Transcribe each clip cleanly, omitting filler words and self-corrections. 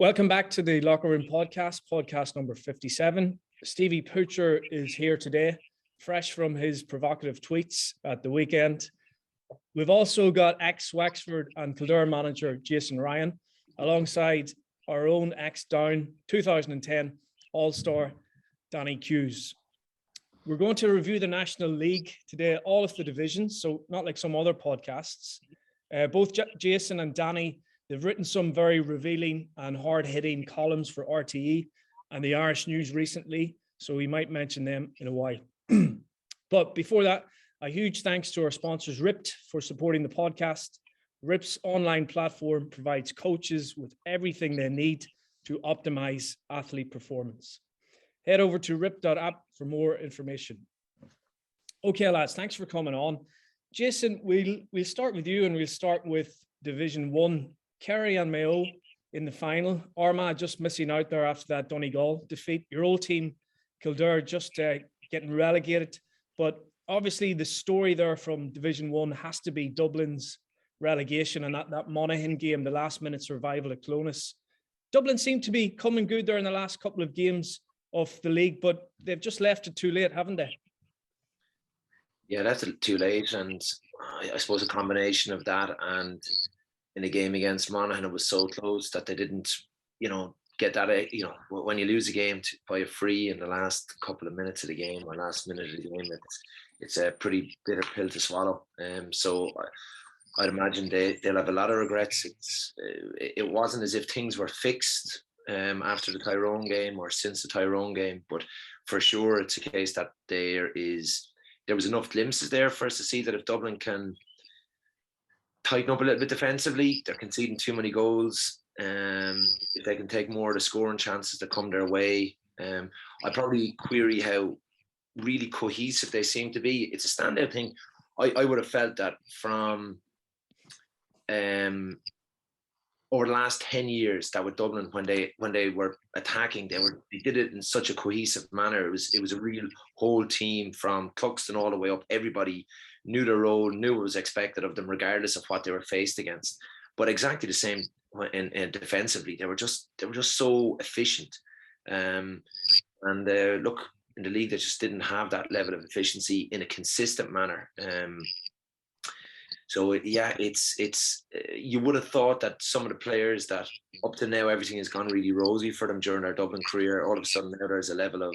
Welcome back to the Locker Room podcast number 57. Stevie Poacher is here today, fresh from his provocative tweets at the weekend. We've also got ex-Wexford and Kildare manager Jason Ryan, alongside our own ex-Down 2010 All-Star Danny Hughes. We're going to review the National League today, all of the divisions, so not like some other podcasts. Both Jason and Danny, they've written some very revealing and hard-hitting columns for RTE and the Irish News recently, so we might mention them in a while. But before that, a huge thanks to our sponsors, Ripped, for supporting the podcast. Rip's online platform provides coaches with everything they need to optimize athlete performance. Head over to rip.app for more information. Okay, lads, thanks for coming on. Jason, we'll start with you, and we'll start with Division 1. Kerry and Mayo in the final. Armagh just missing out there after that Donegal defeat. Your old team, Kildare, just getting relegated. But obviously the story there from Division 1 has to be Dublin's relegation and that Monaghan game, the last-minute survival at Clones. Dublin seem to be coming good there in the last couple of games of the league, but they've just left it too late, haven't they? Yeah, left it too late, and I suppose a combination of that and in a game against Monaghan, it was so close that they didn't, get that, when you lose a game by a free in the last couple of minutes of the game or last minute of the game, it's a pretty bitter pill to swallow. So I'd imagine they'll have a lot of regrets. It wasn't as if things were fixed after the Tyrone game or since the Tyrone game, but for sure it's a case that there was enough glimpses there for us to see that if Dublin can tighten up a little bit defensively, they're conceding too many goals. If they can take more of the scoring chances that come their way, I probably query how really cohesive they seem to be. It's a standout thing. I would have felt that from over the last 10 years, that with Dublin, when they were attacking, they did it in such a cohesive manner. It was a real whole team from Cluxton all the way up. Everybody knew their role, knew what was expected of them, regardless of what they were faced against. But exactly the same in defensively, they were just so efficient. Look, in the league, they just didn't have that level of efficiency in a consistent manner. So yeah, it's you would have thought that some of the players that up to now everything has gone really rosy for them during their Dublin career, all of a sudden now there's a level of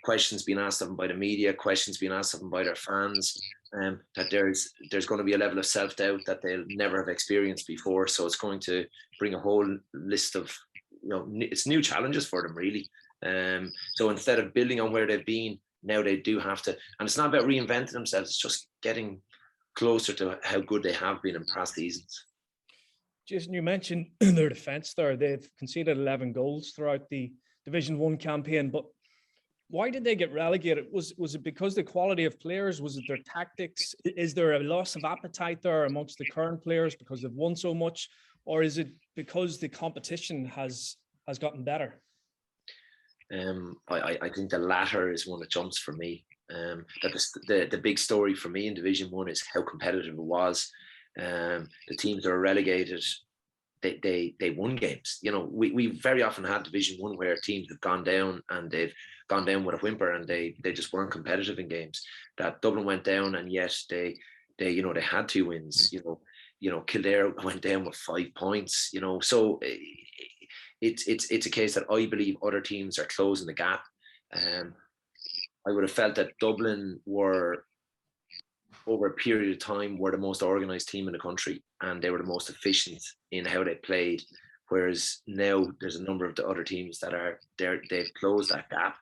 questions being asked of them by the media, questions being asked of them by their fans, that there's going to be a level of self-doubt that they'll never have experienced before. So it's going to bring a whole list of, it's new challenges for them really. So instead of building on where they've been, now they do have to, and it's not about reinventing themselves, it's just getting closer to how good they have been in past seasons. Jason, you mentioned their defence there. They've conceded 11 goals throughout the Division 1 campaign, but why did they get relegated? Was it because the quality of players? Was it their tactics? Is there a loss of appetite there amongst the current players because they've won so much? Or is it because the competition has gotten better? I think the latter is one that jumps for me. That the big story for me in Division 1 is how competitive it was. The teams that are relegated, they won games. We very often had Division 1 where teams have gone down and they've gone down with a whimper and they just weren't competitive in games. That Dublin went down and yet they had 2 wins. Kildare went down with 5 points. So it's a case that I believe other teams are closing the gap. I would have felt that Dublin were, over a period of time, were the most organised team in the country and they were the most efficient in how they played. Whereas now there's a number of the other teams that they've closed that gap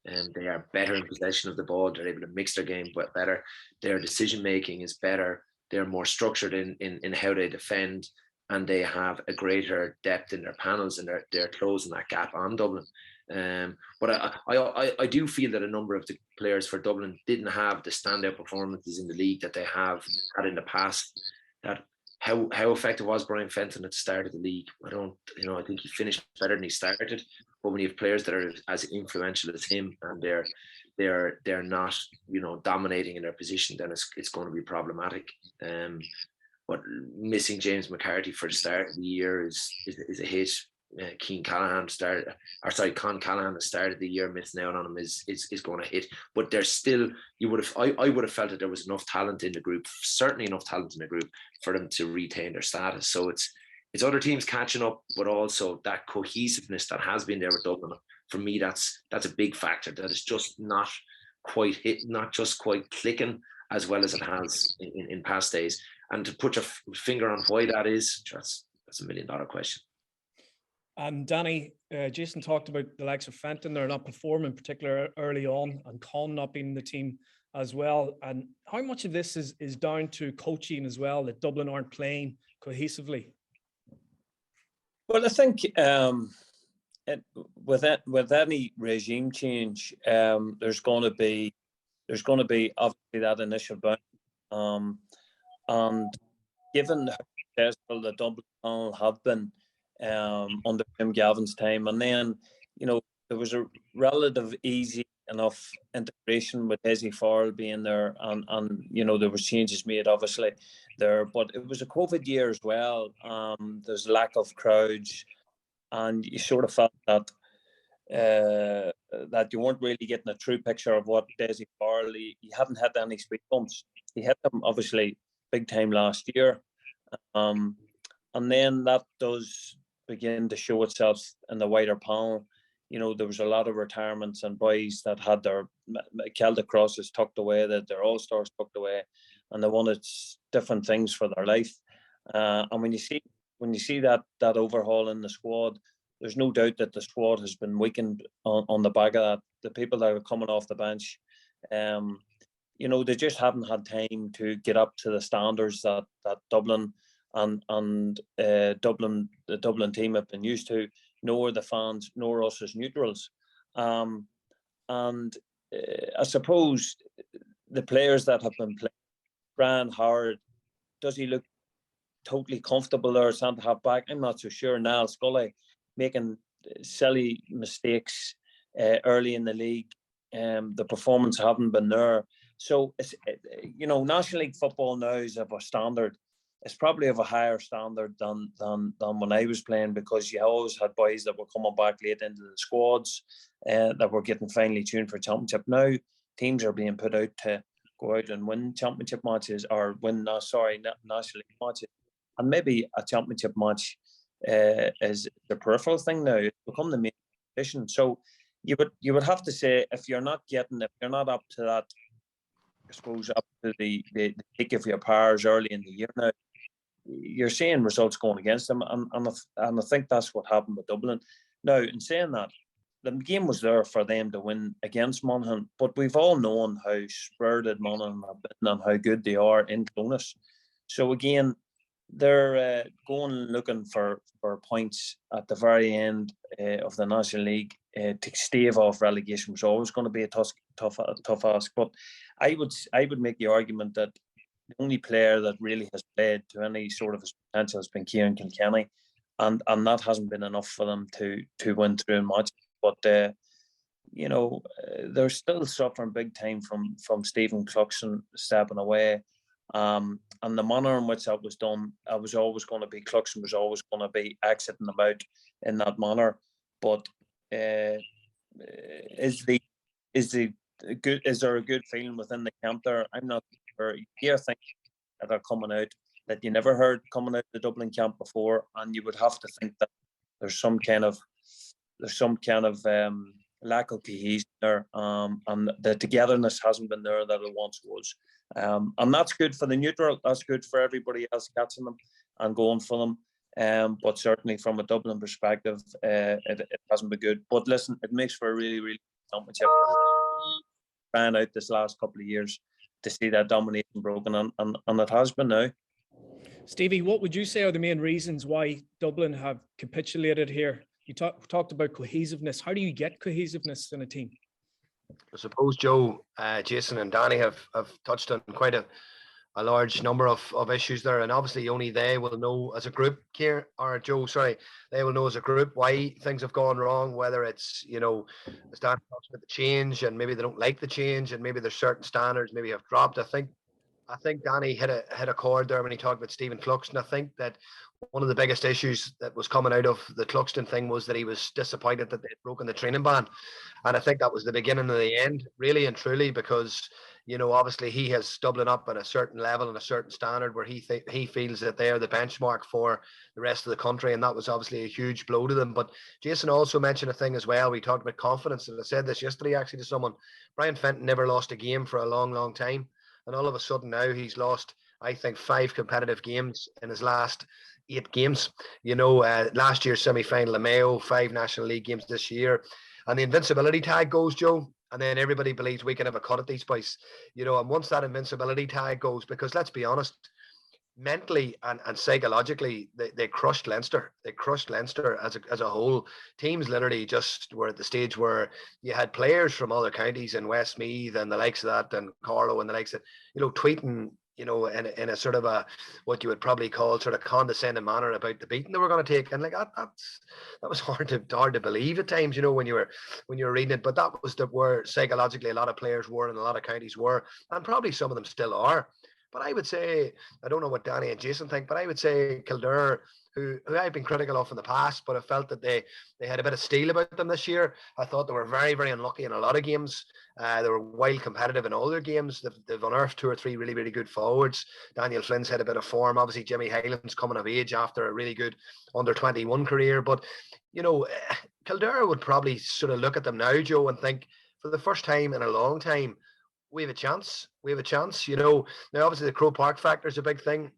and they are better in possession of the ball. They're able to mix their game better. Their decision making is better. They're more structured in how they defend, and they have a greater depth in their panels, and they're closing that gap on Dublin. But I do feel that a number of the players for Dublin didn't have the standout performances in the league that they have had in the past. That how effective was Brian Fenton at the start of the league? I think he finished better than he started. But when you have players that are as influential as him and they're not dominating in their position, then it's going to be problematic. But missing James McCarthy for the start of the year is a hit. Con Callahan has started the year. Missing out on him is going to hit. But there's still, I would have felt that there was enough talent in the group, certainly enough talent in the group for them to retain their status. So it's other teams catching up, but also that cohesiveness that has been there with Dublin. For me, that's a big factor. That is just not quite hitting, not just quite clicking as well as it has in past days. And to put your finger on why that is, that's $1 million question. And Danny, Jason talked about the likes of Fenton. They're not performing particularly early on, and Con not being in the team as well. And how much of this is down to coaching as well, that Dublin aren't playing cohesively? Well, I think with any regime change, there's going to be obviously that initial bounce. And given how successful the Dublin panel have been under Jim Gavin's time, and then there was a relative easy enough integration with Hezzy Farrell being there, and there was changes made obviously there, but it was a COVID year as well. There's a lack of crowds, and you sort of felt that that you weren't really getting a true picture of what Hezzy Farrell. He hadn't had any speed bumps. He hit them obviously big time last year, and then that does begin to show itself in the wider panel. There was a lot of retirements and boys that had their Celtic crosses tucked away, that their All-Stars tucked away, and they wanted different things for their life. And when you see that overhaul in the squad, there's no doubt that the squad has been weakened on the back of that. The people that are coming off the bench, they just haven't had time to get up to the standards that Dublin and the Dublin team have been used to, nor the fans, nor us as neutrals. I suppose the players that have been playing, Brian Howard, does he look totally comfortable there, centre half back? I'm not so sure. Niall Scully making silly mistakes early in the league. The performance haven't been there. So it's National League football now is of a standard. It's probably of a higher standard than when I was playing, because you always had boys that were coming back late into the squads that were getting finely tuned for championship. Now teams are being put out to go out and win championship matches, or National League matches, and maybe a championship match is the peripheral thing now. It's become the main competition. So you would have to say, if you're not up to that, I suppose, up to the peak of your powers early in the year now, you're seeing results going against them, and I think that's what happened with Dublin. Now, in saying that, the game was there for them to win against Monaghan, but we've all known how spirited Monaghan have been and how good they are in Clonus. So again, they're going looking for points at the very end of the National League to stave off relegation was always going to be a tough ask. But I would make the argument that the only player that really has played to any sort of his potential has been Kieran Kilkenny, and that hasn't been enough for them to win through a match. But they're still suffering big time from Stephen Cluxon stepping away. And the manner in which that was done, Cluxon was always going to be exiting them out in that manner. But is there a good feeling within the camp there? I'm not sure. You hear things that are coming out that you never heard coming out of the Dublin camp before, and you would have to think that there's some kind of lack of cohesion there, and the togetherness hasn't been there that it once was. And that's good for the neutral. That's good for everybody else catching them and going for them. But certainly from a Dublin perspective, it hasn't been good. But listen, it makes for a really, really championship. Ran out this last couple of years to see that domination broken, and it has been now. Stevie, what would you say are the main reasons why Dublin have capitulated here? You talked about cohesiveness. How do you get cohesiveness in a team? I suppose Joe, Jason and Danny have touched on quite a large number of issues there, and obviously only they will know as a group, they will know as a group why things have gone wrong, whether it's, as Dan talks about the change, and maybe they don't like the change, and maybe there's certain standards maybe have dropped. I think I think Danny hit a chord there when he talked about Stephen Cluxton. I think that one of the biggest issues that was coming out of the Cluxton thing was that he was disappointed that they'd broken the training ban. And I think that was the beginning of the end, really and truly, because, obviously he has Dublin up at a certain level and a certain standard where he feels that they are the benchmark for the rest of the country. And that was obviously a huge blow to them. But Jason also mentioned a thing as well. We talked about confidence. And I said this yesterday actually to someone. Brian Fenton never lost a game for a long, long time. And all of a sudden now he's lost, I think, 5 competitive games in his last 8 games. Last year's semi-final in Mayo, 5 National League games this year. And the invincibility tag goes, Joe, and then everybody believes we can have a cut at these boys. And once that invincibility tag goes, because let's be honest, mentally and psychologically, they crushed Leinster. They crushed Leinster as a whole. Teams literally just were at the stage where you had players from other counties in Westmeath and the likes of that, and Carlow and the likes of, tweeting, in a sort of a, what you would probably call sort of condescending manner about the beating they were going to take. And that was hard to believe at times, when you were reading it. But that was where psychologically a lot of players were and a lot of counties were, and probably some of them still are. But I would say, I don't know what Danny and Jason think, but I would say Kildare, who I've been critical of in the past, but I felt that they had a bit of steel about them this year. I thought they were very, very unlucky in a lot of games. They were wild competitive in all their games. They've unearthed 2 or 3 really, really good forwards. Daniel Flynn's had a bit of form. Obviously, Jimmy Hyland's coming of age after a really good under-21 career. But, Kildare would probably sort of look at them now, Joe, and think, for the first time in a long time, we have a chance. Now obviously the Croke Park factor is a big thing.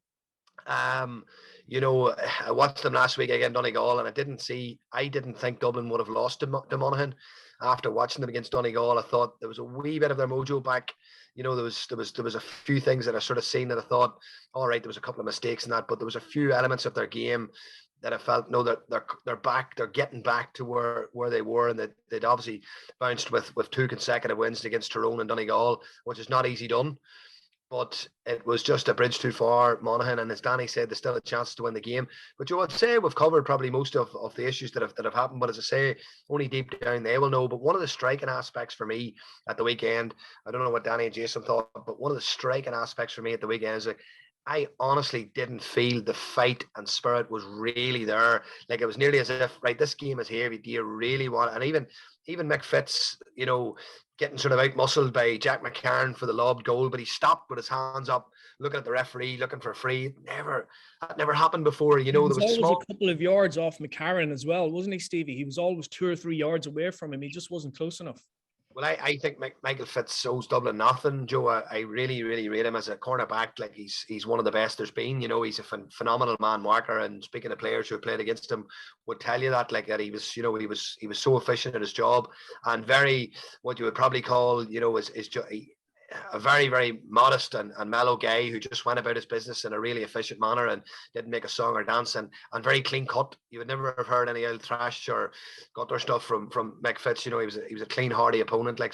I watched them last week against Donegal, and I didn't think Dublin would have lost to Monaghan. After watching them against Donegal, I thought there was a wee bit of their mojo back. There was a few things that I sort of seen that I thought, all right, there was a couple of mistakes in that, but there was a few elements of their game that I felt, no, they're back, they're getting back to where they were, and that they'd obviously bounced with 2 consecutive wins against Tyrone and Donegal, which is not easy done. But it was just a bridge too far, Monaghan, and as Danny said, there's still a chance to win the game. But Joe, I'd say we've covered probably most of the issues that have happened. But as I say, only deep down they will know. But one of the striking aspects for me at the weekend, I don't know what Danny and Jason thought, but one of the striking aspects for me at the weekend is I honestly didn't feel the fight and spirit was really there. It was nearly as if, right, this game is here. Do you really want it? And even Mick Fitz, getting sort of out-muscled by Jack McCarron for the lobbed goal, but he stopped with his hands up, looking at the referee, looking for a free. That never happened before. There was always small... a couple of yards off McCarron as well, wasn't he, Stevie? He was always 2 or 3 yards away from him. He just wasn't close enough. Well, I think Michael Fitz owes Dublin nothing, Joe. I really, really rate him as a cornerback. He's one of the best there's been. He's a phenomenal man marker. And speaking of players who have played against him, would tell you that that he was, he was so efficient at his job, and very, what you would probably call, is a very, very modest and mellow guy who just went about his business in a really efficient manner and didn't make a song or dance, and very clean cut. You would never have heard any old thrash or gutter stuff from Mick Fitz. He was a clean, hardy opponent. I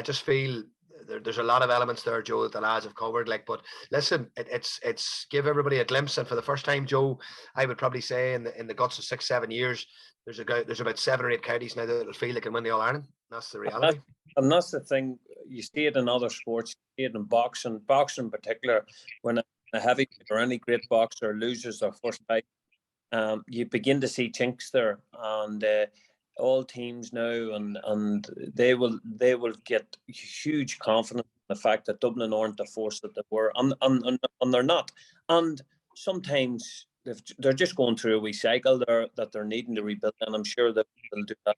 just feel there's a lot of elements there, Joe, that the lads have covered. But listen, it's give everybody a glimpse, and for the first time, Joe, I would probably say in the guts of 6-7 years, there's about 7 or 8 counties now that will feel they can win the All-Ireland. That's the reality. And that's the thing. You see it in other sports. You see it in boxing in particular. When a heavyweight or any great boxer loses their first fight, you begin to see chinks there, and all teams now, and they will get huge confidence in the fact that Dublin aren't the force that they were, and they're not. And sometimes they're just going through a wee cycle there that they're needing to rebuild, and I'm sure that they'll do that.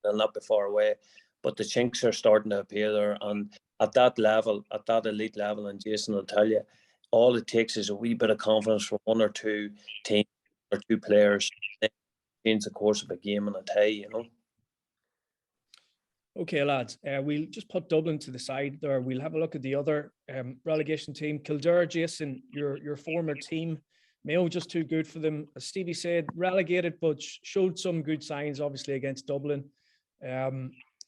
They'll not be far away. But the chinks are starting to appear there, and at that level, at that elite level, and Jason will tell you, all it takes is a wee bit of confidence from 1 or 2 teams or 2 players to change the course of a game and a tie, Okay, lads, we'll just put Dublin to the side there. We'll have a look at the other relegation team. Kildare, Jason, your former team. Mayo just too good for them. As Stevie said, relegated, but showed some good signs, obviously, against Dublin.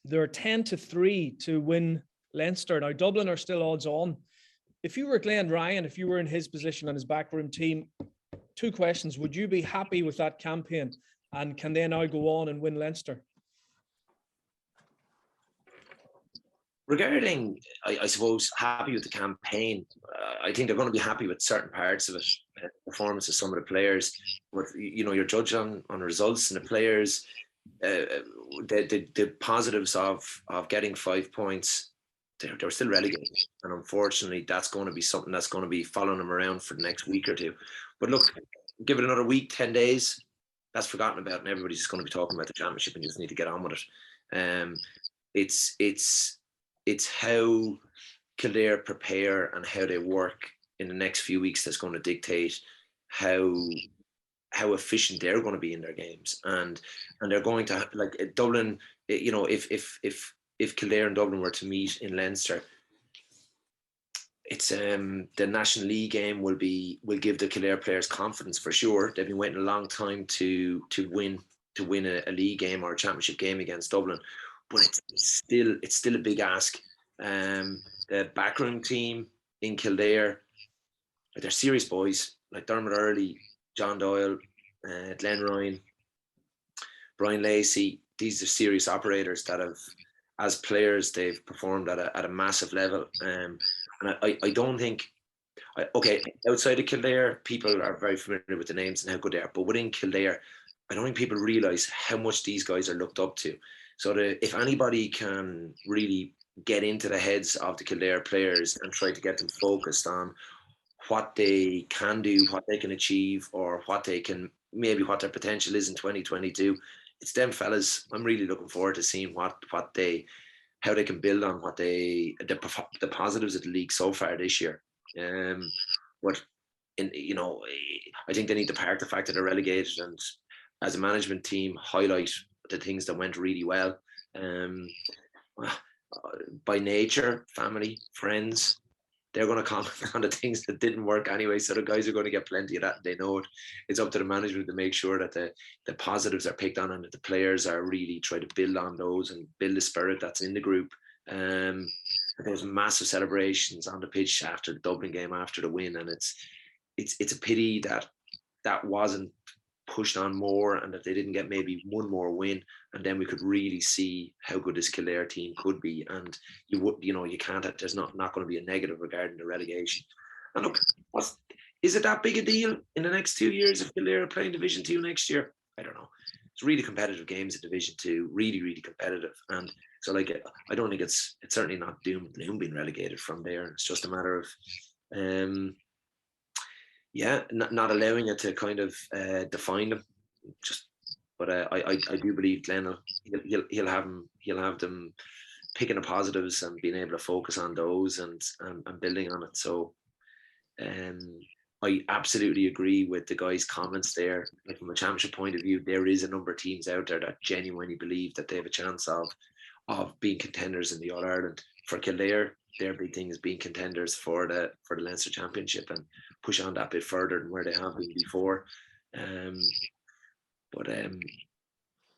They're 10-3 to win Leinster. Now, Dublin are still odds on. If you were Glenn Ryan, if you were in his position on his backroom team, 2 questions. Would you be happy with that campaign? And can they now go on and win Leinster? Regarding, I suppose, happy with the campaign, I think they're going to be happy with certain parts of it, performance of some of the players. But you're judged on results, and the players, the positives of getting 5 points, they're still relegated, and unfortunately, that's going to be something that's going to be following them around for the next week or two. But look, give it another week, 10 days, that's forgotten about, and everybody's just going to be talking about the championship, and you just need to get on with it. It's how Kildare prepare and how they work in the next few weeks that's going to dictate how efficient they're going to be in their games, and they're going to, like, Dublin. If Kildare and Dublin were to meet in Leinster, it's the National League game will give the Kildare players confidence for sure. They've been waiting a long time to win a league game or a championship game against Dublin, but it's still a big ask. The backroom team in Kildare, they're serious boys, like Dermot Early, John Doyle, Glenn Ryan, Brian Lacey. These are serious operators that have, as players, they've performed at a massive level. And I don't think, outside of Kildare, people are very familiar with the names and how good they are. But within Kildare, I don't think people realise how much these guys are looked up to. So if anybody can really get into the heads of the Kildare players and try to get them focused on what they can do, what they can achieve, or what their potential is in 2022, it's them fellas. I'm really looking forward to seeing how they can build on the positives of the league so far this year. But I think they need to park the fact that they're relegated, and as a management team, highlight the things that went really well. By nature, family, friends, they're going to comment on the things that didn't work anyway. So the guys are going to get plenty of that, and they know it. It's up to the management to make sure that the positives are picked on, and that the players are really trying to build on those and build the spirit that's in the group. There was massive celebrations on the pitch after the Dublin game, after the win, and it's a pity that wasn't pushed on more, and that they didn't get maybe one more win, and then we could really see how good this Kildare team could be. And you can't, there's not going to be a negative regarding the relegation. And look, is it that big a deal in the next 2 years if Kildare are playing Division 2 next year? I don't know. It's really competitive games in Division 2, really, really competitive. And so, like, I don't think it's certainly not doom and gloom being relegated from there. It's just a matter of not allowing it to kind of define them. But I do believe Glenn he'll have them picking the positives and being able to focus on those and building on it. So I absolutely agree with the guys' comments there. Like, from a championship point of view, there is a number of teams out there that genuinely believe that they have a chance of being contenders in the All-Ireland. For Kildare, their big thing is being contenders for the Leinster Championship and push on that bit further than where they have been before. But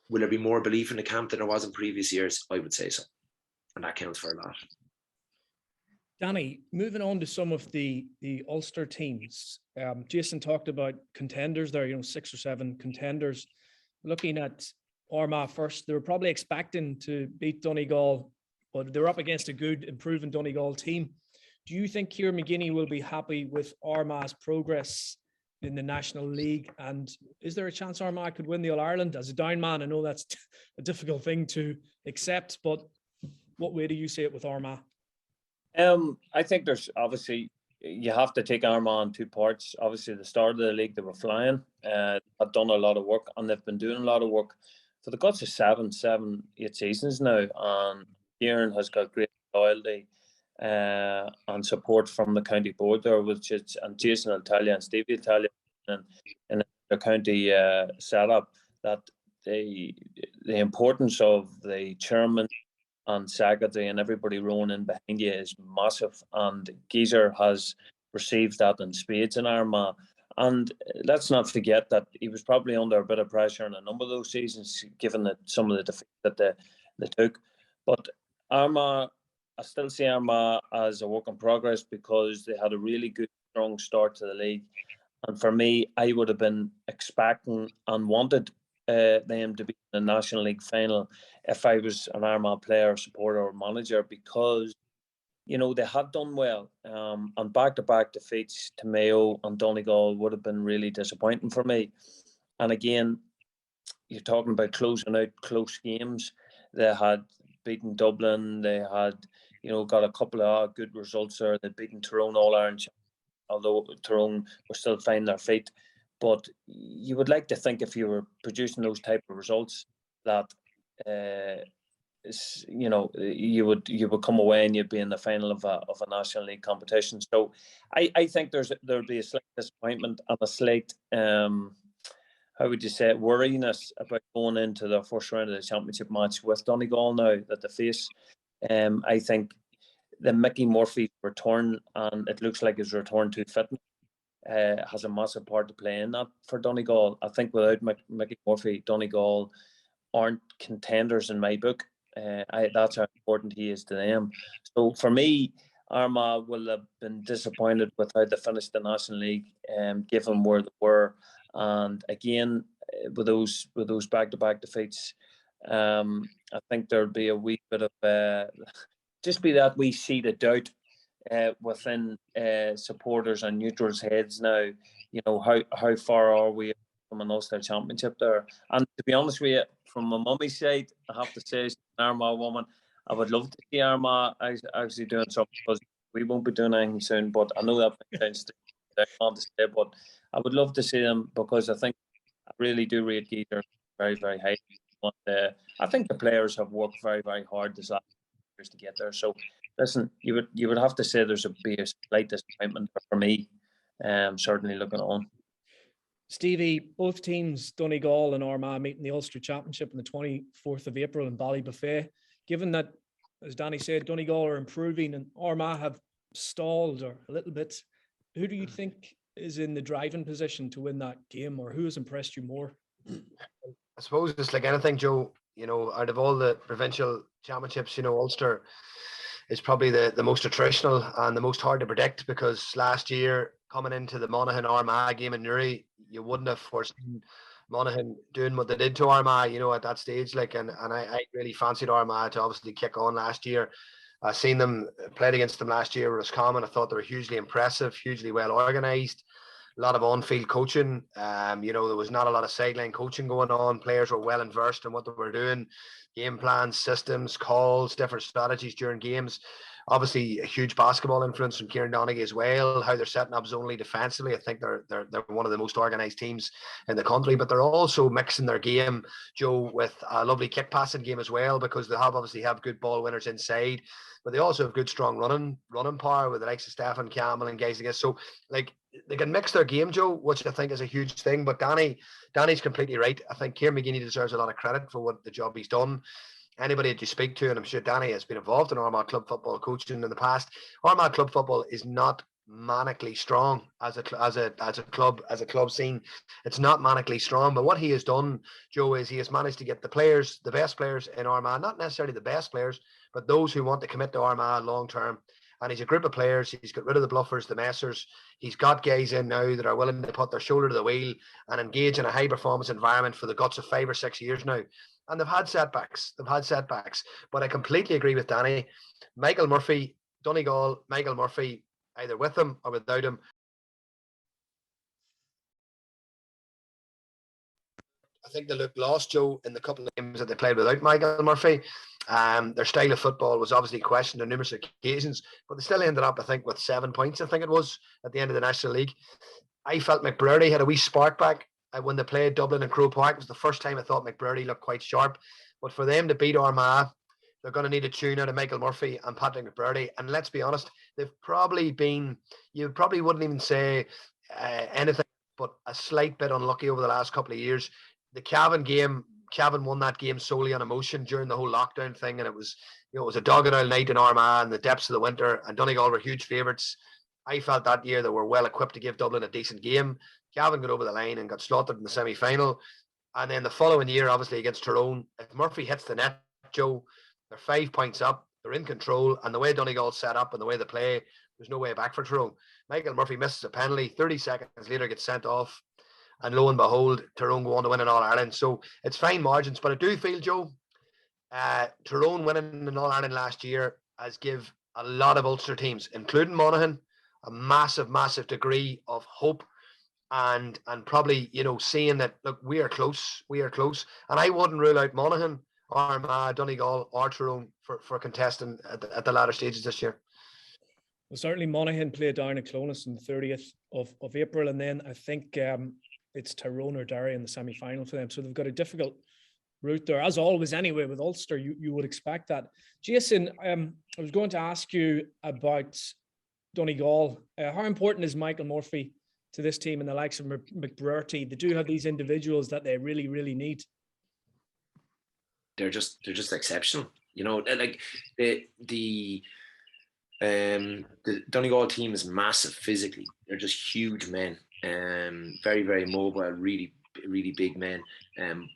will there be more belief in the camp than there was in previous years? I would say so, and that counts for a lot. Danny, moving on to some of the Ulster teams. Jason talked about contenders there, 6 or 7 contenders. Looking at Armagh first, they were probably expecting to beat Donegal, but they were up against a good, improving Donegal team. Do you think Ciarán McGuinney will be happy with Armagh's progress in the National League? And is there a chance Armagh could win the All-Ireland? As a down man, I know that's a difficult thing to accept, but what way do you see it with Armagh? I think there's obviously, you have to take Armagh in 2 parts. Obviously, the start of the league, they were flying, have done a lot of work, and they've been doing a lot of work for the guts of 8 seasons now. And Ciarán has got great loyalty and support from the county board there, and Jason will tell you, and Stevie will tell you, in the county setup, that the importance of the chairman and secretary and everybody rowing in behind you is massive. And Geezer has received that in spades in Armagh. And let's not forget that he was probably under a bit of pressure in a number of those seasons, given that some of the defeats that they took. But Armagh, I still see Armagh as a work in progress, because they had a really good, strong start to the league. And for me, I would have been expecting and wanted them to be in the National League final if I was an Armagh player, supporter or manager, because they had done well, and back-to-back defeats to Mayo and Donegal would have been really disappointing for me. And again, you're talking about closing out close games. They had beaten Dublin. They had, got a couple of good results there. They'd beaten Tyrone All-Ireland, although Tyrone were still finding their feet. But you would like to think if you were producing those type of results that you would come away and you'd be in the final of a National League competition. So I think there'll be a slight disappointment and a slight how would you say it, worriness about going into the first round of the championship match with Donegal now that they face. I think the Mickey Murphy return, and it looks like his return to fitness, has a massive part to play in that for Donegal. I think without Mickey Murphy, Donegal aren't contenders in my book. That's how important he is to them. So for me, Armagh will have been disappointed with how they finished the National League, given where they were. And again, with those back-to-back defeats, I think there'll be a wee bit of just be that we see the doubt within supporters and neutrals' heads now. How far are we from an Ulster Championship there? And to be honest with you, from my mummy's side, I have to say, she's an Armagh woman, I would love to see Armagh actually doing something, because we won't be doing anything soon. But I know that sounds hard to say, but I would love to see them, because I think I really do rate Geezer very, very high. But I think the players have worked very, very hard this last years to get there. So listen, you would have to say there's be a slight disappointment for me. Certainly looking on. Stevie, both teams, Donegal and Armagh, meet in the Ulster Championship on the 24th of April in Ballybuffet. Given that, as Danny said, Donegal are improving and Armagh have stalled or a little bit, who do you think is in the driving position to win that game, or who has impressed you more? I suppose it's like anything, Joe. Out of all the provincial championships, Ulster is probably the most attritional and the most hard to predict, because last year, coming into the Monaghan Armagh game in Newry, you wouldn't have foreseen Monaghan doing what they did to Armagh, at that stage. And I really fancied Armagh to obviously kick on last year. I seen them, played against them last year with Roscommon. I thought they were hugely impressive, hugely well organised. A lot of on-field coaching. There was not a lot of sideline coaching going on. Players were well versed in what they were doing, game plans, systems, calls, different strategies during games. Obviously, a huge basketball influence from Kieran Donaghy as well. How they're setting up zonally defensively. I think they're one of the most organised teams in the country. But they're also mixing their game, Joe, with a lovely kick passing game as well, because they obviously have good ball winners inside. But they also have good, strong running power with the likes of Stefan Campbell and guys like this. So, they can mix their game, Joe, which I think is a huge thing. But Danny's completely right. I think Kieran McGinney deserves a lot of credit for what the job he's done. Anybody that you speak to, and I'm sure Danny has been involved in Armagh club football coaching in the past, Armagh club football is not manically strong as a club scene. It's not manically strong. But what he has done, Joe, is he has managed to get the best players in Armagh, not necessarily the best players, but those who want to commit to Armagh long term. And he's a group of players. He's got rid of the bluffers, the messers. He's got guys in now that are willing to put their shoulder to the wheel and engage in a high performance environment for the guts of 5 or 6 years now. And they've had setbacks. But I completely agree with Danny. Michael Murphy, Donegal, Michael Murphy, either with him or without him. I think they looked lost, Joe, in the couple of games that they played without Michael Murphy. Their style of football was obviously questioned on numerous occasions, but they still ended up, I think, with 7 points, I think it was, at the end of the National League. I felt McBrearty had a wee spark back when they played Dublin and Croke Park. It was the first time I thought McBrearty looked quite sharp. But for them to beat Armagh, they're going to need a tune out of Michael Murphy and Patrick McBrearty. And let's be honest, they've probably been, you probably wouldn't even say anything but a slight bit unlucky over the last couple of years. The Cavan won that game solely on emotion during the whole lockdown thing, and it was a dogged old night in Armagh in the depths of the winter, and Donegal were huge favourites. I felt that year they were well equipped to give Dublin a decent game. Cavan got over the line and got slaughtered in the semi-final, and then the following year, obviously against Tyrone, if Murphy hits the net, Joe, they're 5 points up, they're in control, and the way Donegal set up and the way they play, there's no way back for Tyrone. Michael Murphy misses a penalty, 30 seconds later gets sent off. and lo and behold, Tyrone go on to win an All-Ireland. So it's fine margins, but I do feel, Joe, Tyrone winning an All-Ireland last year has give a lot of Ulster teams, including Monaghan, a massive degree of hope, and probably, you know, seeing that, look, we are close, and I wouldn't rule out Monaghan, Armagh, Donegal, or Tyrone for contesting at the latter stages this year. Well, certainly Monaghan play down at Clones on the 30th of April, and then I think it's Tyrone or Derry in the semi-final for them. So they've got a difficult route there, as always. Anyway, with Ulster, you would expect that. Jason, I was going to ask you about Donegal. How important is Michael Murphy to this team and the likes of McBrearty? They do have these individuals that they really need. They're just exceptional. You know, like the Donegal team is massive physically. They're just huge men, very mobile, really big men.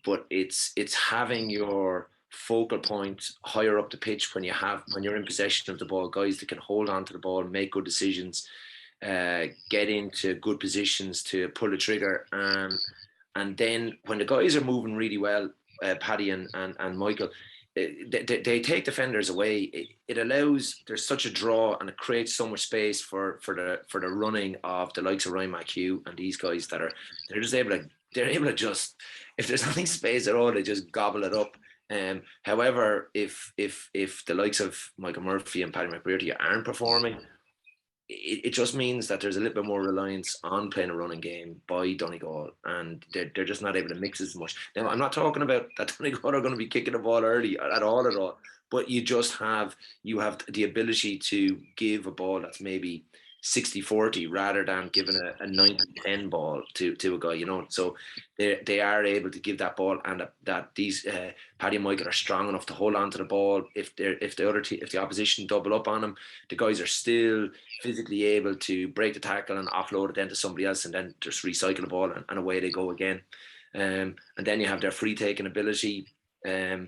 But it's having your focal point higher up the pitch when you're in possession of the ball, guys that can hold on to the ball, make good decisions, get into good positions to pull the trigger, and then when the guys are moving really well, Paddy and Michael, they take defenders away. It allows, there's such a draw, and it creates so much space for the running of the likes of Ryan McHugh and these guys they're able to just, if there's nothing space at all, they just gobble it up. However, if the likes of Michael Murphy and Paddy McBrearty aren't performing, it just means that there's a little bit more reliance on playing a running game by Donegal, and they're just not able to mix as much. Now, I'm not talking about that Donegal are going to be kicking the ball early at all, but you have the ability to give a ball that's maybe 60-40 rather than giving a 90-10 ball to a guy, you know. So they are able to give that ball, and that these Paddy and Michael are strong enough to hold on to the ball. If the opposition double up on them, the guys are still physically able to break the tackle and offload it then to somebody else, and then just recycle the ball, and away they go again. And then you have their free taking ability. I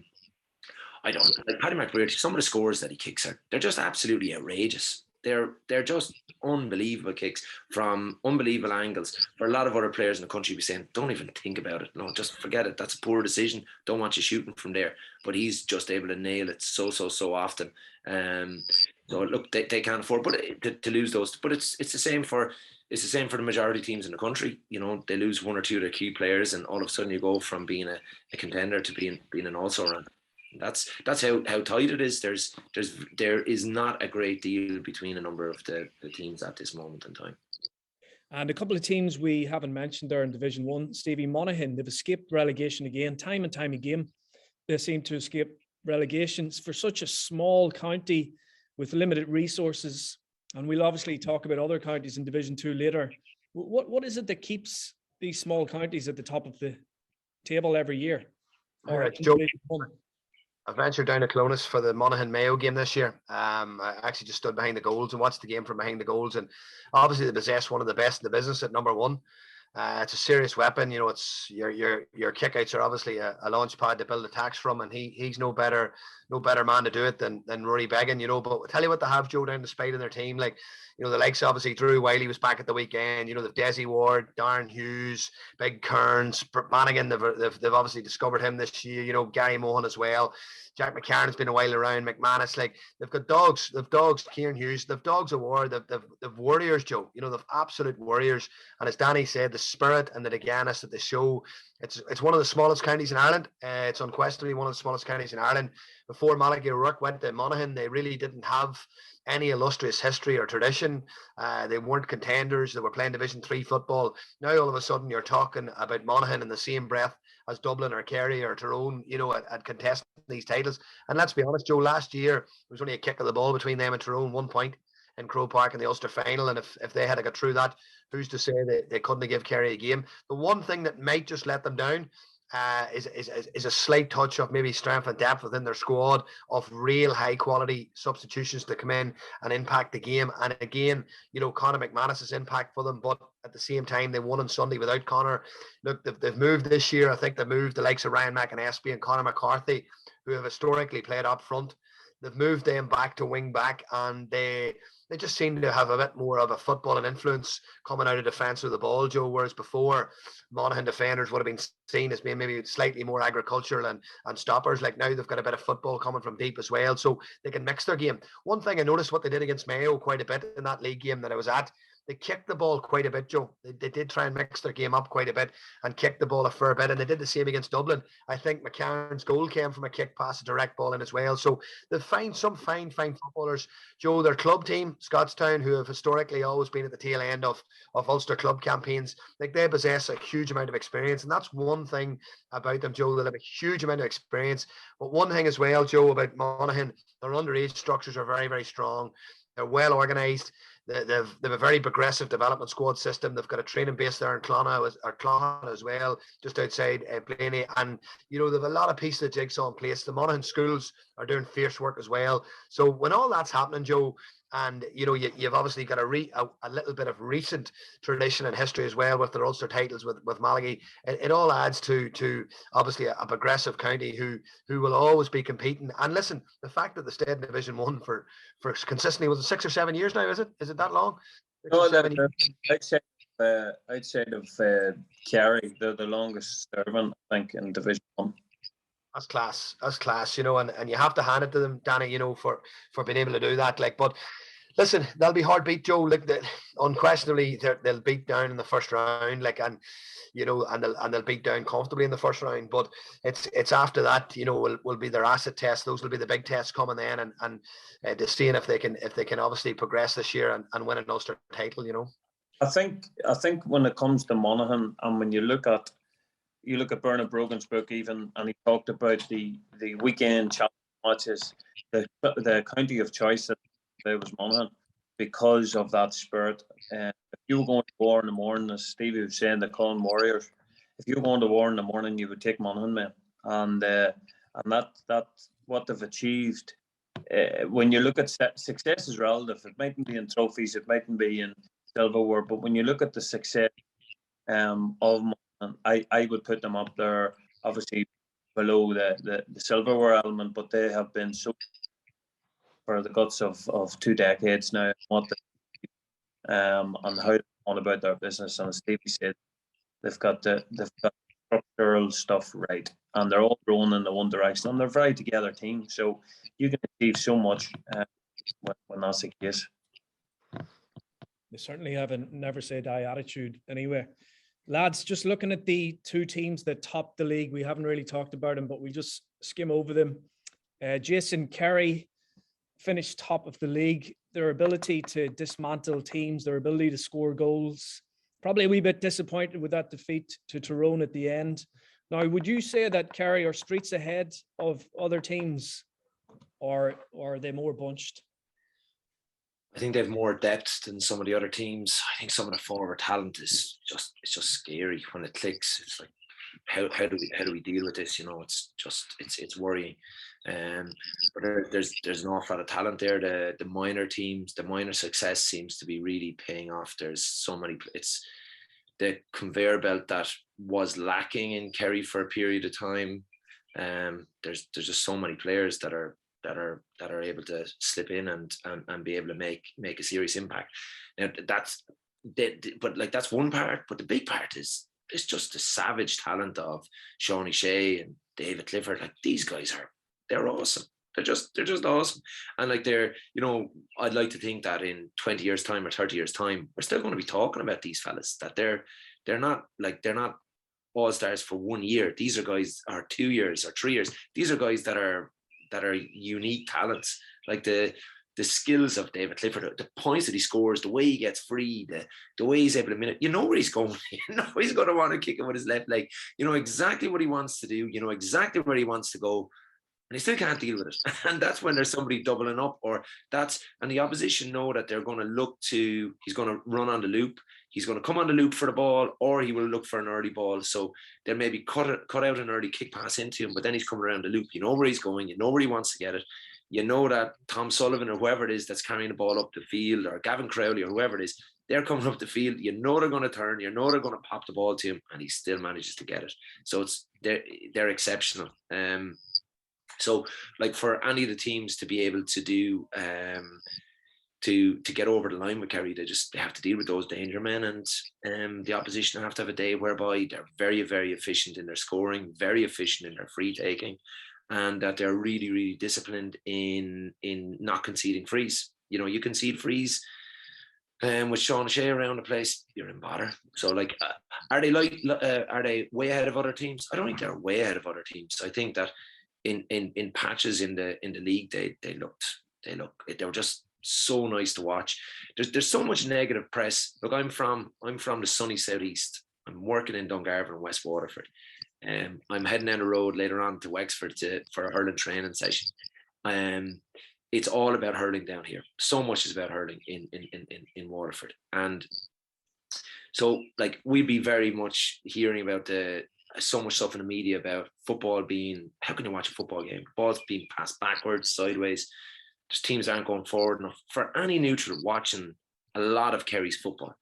don't like Paddy McBrearty. Some of the scores that he kicks they're just absolutely outrageous. They're just unbelievable kicks from unbelievable angles. For a lot of other players in the country, be saying, don't even think about it. No, just forget it. That's a poor decision. Don't want you shooting from there. But he's just able to nail it so often. So look, they can't afford to lose those. But it's the same for the majority of teams in the country. You know, they lose one or two of their key players, and all of a sudden you go from being a contender to being an all-star. That's how tight it is. There is not a great deal between a number of the teams at this moment in time. And a couple of teams we haven't mentioned there in Division 1, Stevie, Monaghan, they've escaped relegation again, time and time again. They seem to escape relegations for such a small county with limited resources. And we'll obviously talk about other counties in Division 2 later. What is it that keeps these small counties at the top of the table every year? Or Joe, I've ventured down to Clones for the Monaghan Mayo game this year. I actually just stood behind the goals and watched the game from behind the goals. And obviously they possess one of the best in the business at number one. It's a serious weapon. You know, it's your kickouts are obviously a launch pad to build attacks from, and he's no better man to do it than Rory Began. You know, but I'll tell you what they have, Joe, down the spade in their team. Like, you know, the likes obviously Drew Wiley was back at the weekend. You know, they've Desi Ward, Darren Hughes, Big Kearns, Manigan. They've obviously discovered him this year. You know, Gary Mohan as well. Jack McCarran's been a while around. McManus, like they've got dogs. They've dogs. Kieran Hughes. They've dogs of war. They've warriors, Joe. You know, they've absolute warriors. And as Danny said, the spirit and the togetherness that they show. It's one of the smallest counties in Ireland. It's unquestionably one of the smallest counties in Ireland. Before Malachi O'Rourke went to Monaghan, they really didn't have any illustrious history or tradition. They weren't contenders. They were playing Division 3 football. Now all of a sudden you're talking about Monaghan in the same breath as Dublin or Kerry or Tyrone, you know, at contesting these titles. And let's be honest, Joe, last year it was only a kick of the ball between them and Tyrone, 1 point in Croke Park in the Ulster final. And if they had got through that, who's to say they couldn't have give Kerry a game? The one thing that might just let them down is a slight touch of maybe strength and depth within their squad of real high quality substitutions to come in and impact the game. And again, you know, Conor McManus's impact for them, but at the same time they won on Sunday without Conor. Look, they've moved this year. I think they've moved the likes of Ryan McInespy and Conor McCarthy, who have historically played up front. they've moved them back to wing back, and they just seem to have a bit more of a footballing influence coming out of defence of the ball, Joe, whereas before Monaghan defenders would have been seen as being maybe slightly more agricultural and stoppers. Like now they've got a bit of football coming from deep as well, so they can mix their game. One thing I noticed what they did against Mayo quite a bit in that league game that I was at, they kicked the ball quite a bit, Joe. They did try and mix their game up quite a bit and kick the ball a fair bit, and they did the same against Dublin. I think McCarron's goal came from a kick pass, a direct ball in as well. So they've found some fine footballers. Joe, their club team, Scottstown, who have historically always been at the tail end of Ulster club campaigns, like they possess a huge amount of experience, and that's one thing about them, Joe. They'll have a huge amount of experience. But one thing as well, Joe, about Monaghan, their underage structures are very, very strong. They're well organised. They've a very progressive development squad system. They've got a training base there in Clonagh as well, just outside Blaney. And, you know, they've a lot of pieces of jigsaw in place. The Monaghan schools are doing fierce work as well. So when all that's happening, Joe, and, you know, you've obviously got a little bit of recent tradition and history as well with their Ulster titles with Malachy. It all adds to obviously a progressive county who will always be competing. And listen, the fact that they stayed in Division 1 for consistently, was it 6 or 7 years now, is it? Is it that long? No, outside of Kerry, they're the longest serving, I think, in Division 1. That's class, you know, and you have to hand it to them, Danny, you know, for being able to do that. Like, but listen, they'll be hard beat, Joe. Like, unquestionably, they'll beat down in the first round, like, and you know, and they'll beat down comfortably in the first round. But it's after that, you know, will be their acid test. Those will be the big tests coming then, and to see if they can obviously progress this year and win an Ulster title, you know. I think when it comes to Monaghan, and when you look at Bernard Brogan's book even, and he talked about the weekend challenge matches, the county of choice that there was Monaghan because of that spirit. If you were going to war in the morning, as Stevie was saying, they call them warriors. If you were going to war in the morning, you would take Monaghan men, and that's what they've achieved. When you look at success is relative. It mightn't be in trophies, it mightn't be in silverware, but when you look at the success of Monaghan, I would put them up there, obviously below the silverware element, but they have been so for the guts of 2 decades now, and how they've gone about their business. And as Stevie said, they've got structural stuff right, and they're all rowing in the one direction, and they're a very together team. So you can achieve so much when that's the case. They certainly have a never say die attitude anyway. Lads, just looking at the two teams that topped the league, we haven't really talked about them, but we'll just skim over them. Jason, Kerry finished top of the league. Their ability to dismantle teams, their ability to score goals, probably a wee bit disappointed with that defeat to Tyrone at the end. Now, would you say that Kerry are streets ahead of other teams, or are they more bunched? I think they have more depth than some of the other teams. I think some of the forward talent is just scary when it clicks. It's like, how do we deal with this? You know, it's worrying. But there's an awful lot of talent there. The minor teams, the minor success seems to be really paying off. There's so many. It's the conveyor belt that was lacking in Kerry for a period of time. There's just so many players that are able to slip in and be able to make a serious impact. Now that's one part, but the big part is just the savage talent of Sean Shea and David Clifford. Like, these guys they're awesome. They're just awesome. And like, I'd like to think that in 20 years time or 30 years time, we're still going to be talking about these fellas, that they're not all-stars for 1 year. These are guys, or 2 years or 3 years. These are guys that are unique talents. Like the skills of David Clifford, the points that he scores, the way he gets free, the way he's able to minute, you know where he's going. You know he's going to want to kick it with his left leg. You know exactly what he wants to do. You know exactly where he wants to go, and he still can't deal with it. And that's when there's somebody doubling up, and the opposition know that they're going to look to, he's going to run on the loop. He's going to come on the loop for the ball, or he will look for an early ball. So they'll maybe cut out an early kick pass into him, but then he's coming around the loop. You know where he's going. You know where he wants to get it. You know that Tom Sullivan or whoever it is that's carrying the ball up the field, or Gavin Crowley or whoever it is, they're coming up the field. You know they're going to turn. You know they're going to pop the ball to him, and he still manages to get it. So they're exceptional. So like for any of the teams to be able to do to get over the line with Kerry, they have to deal with those danger men, and the opposition have to have a day whereby they're very, very efficient in their scoring, very efficient in their free taking, and that they're really, really disciplined in not conceding frees. You know, you concede frees with Sean Shea around the place, you're in bother. So like, are they way ahead of other teams? I don't think they're way ahead of other teams. I think that in patches in the league, they were just so nice to watch. There's so much negative press. Look, I'm from the sunny southeast. I'm working in Dungarvan and West Waterford. I'm heading down the road later on to Wexford for a hurling training session. It's all about hurling down here. So much is about hurling in Waterford. And so like we'd be very much hearing about so much stuff in the media about football being, how can you watch a football game? Balls being passed backwards, sideways. Just teams aren't going forward enough. For any neutral watching a lot of Kerry's football,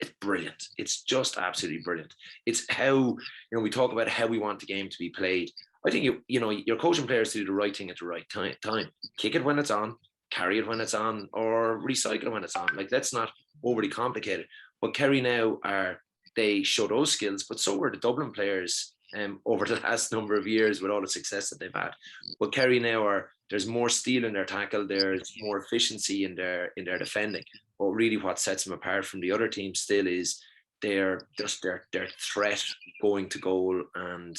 it's brilliant. It's just absolutely brilliant. It's how, we talk about how we want the game to be played. I think you're coaching players to do the right thing at the right time. Kick it when it's on, carry it when it's on, or recycle it when it's on. Like, let's not overly complicate it. But Kerry now they show those skills, but so were the Dublin players over the last number of years with all the success that they've had. But Kerry now there's more steel in their tackle, there's more efficiency in their defending. But really what sets them apart from the other teams still is their threat going to goal and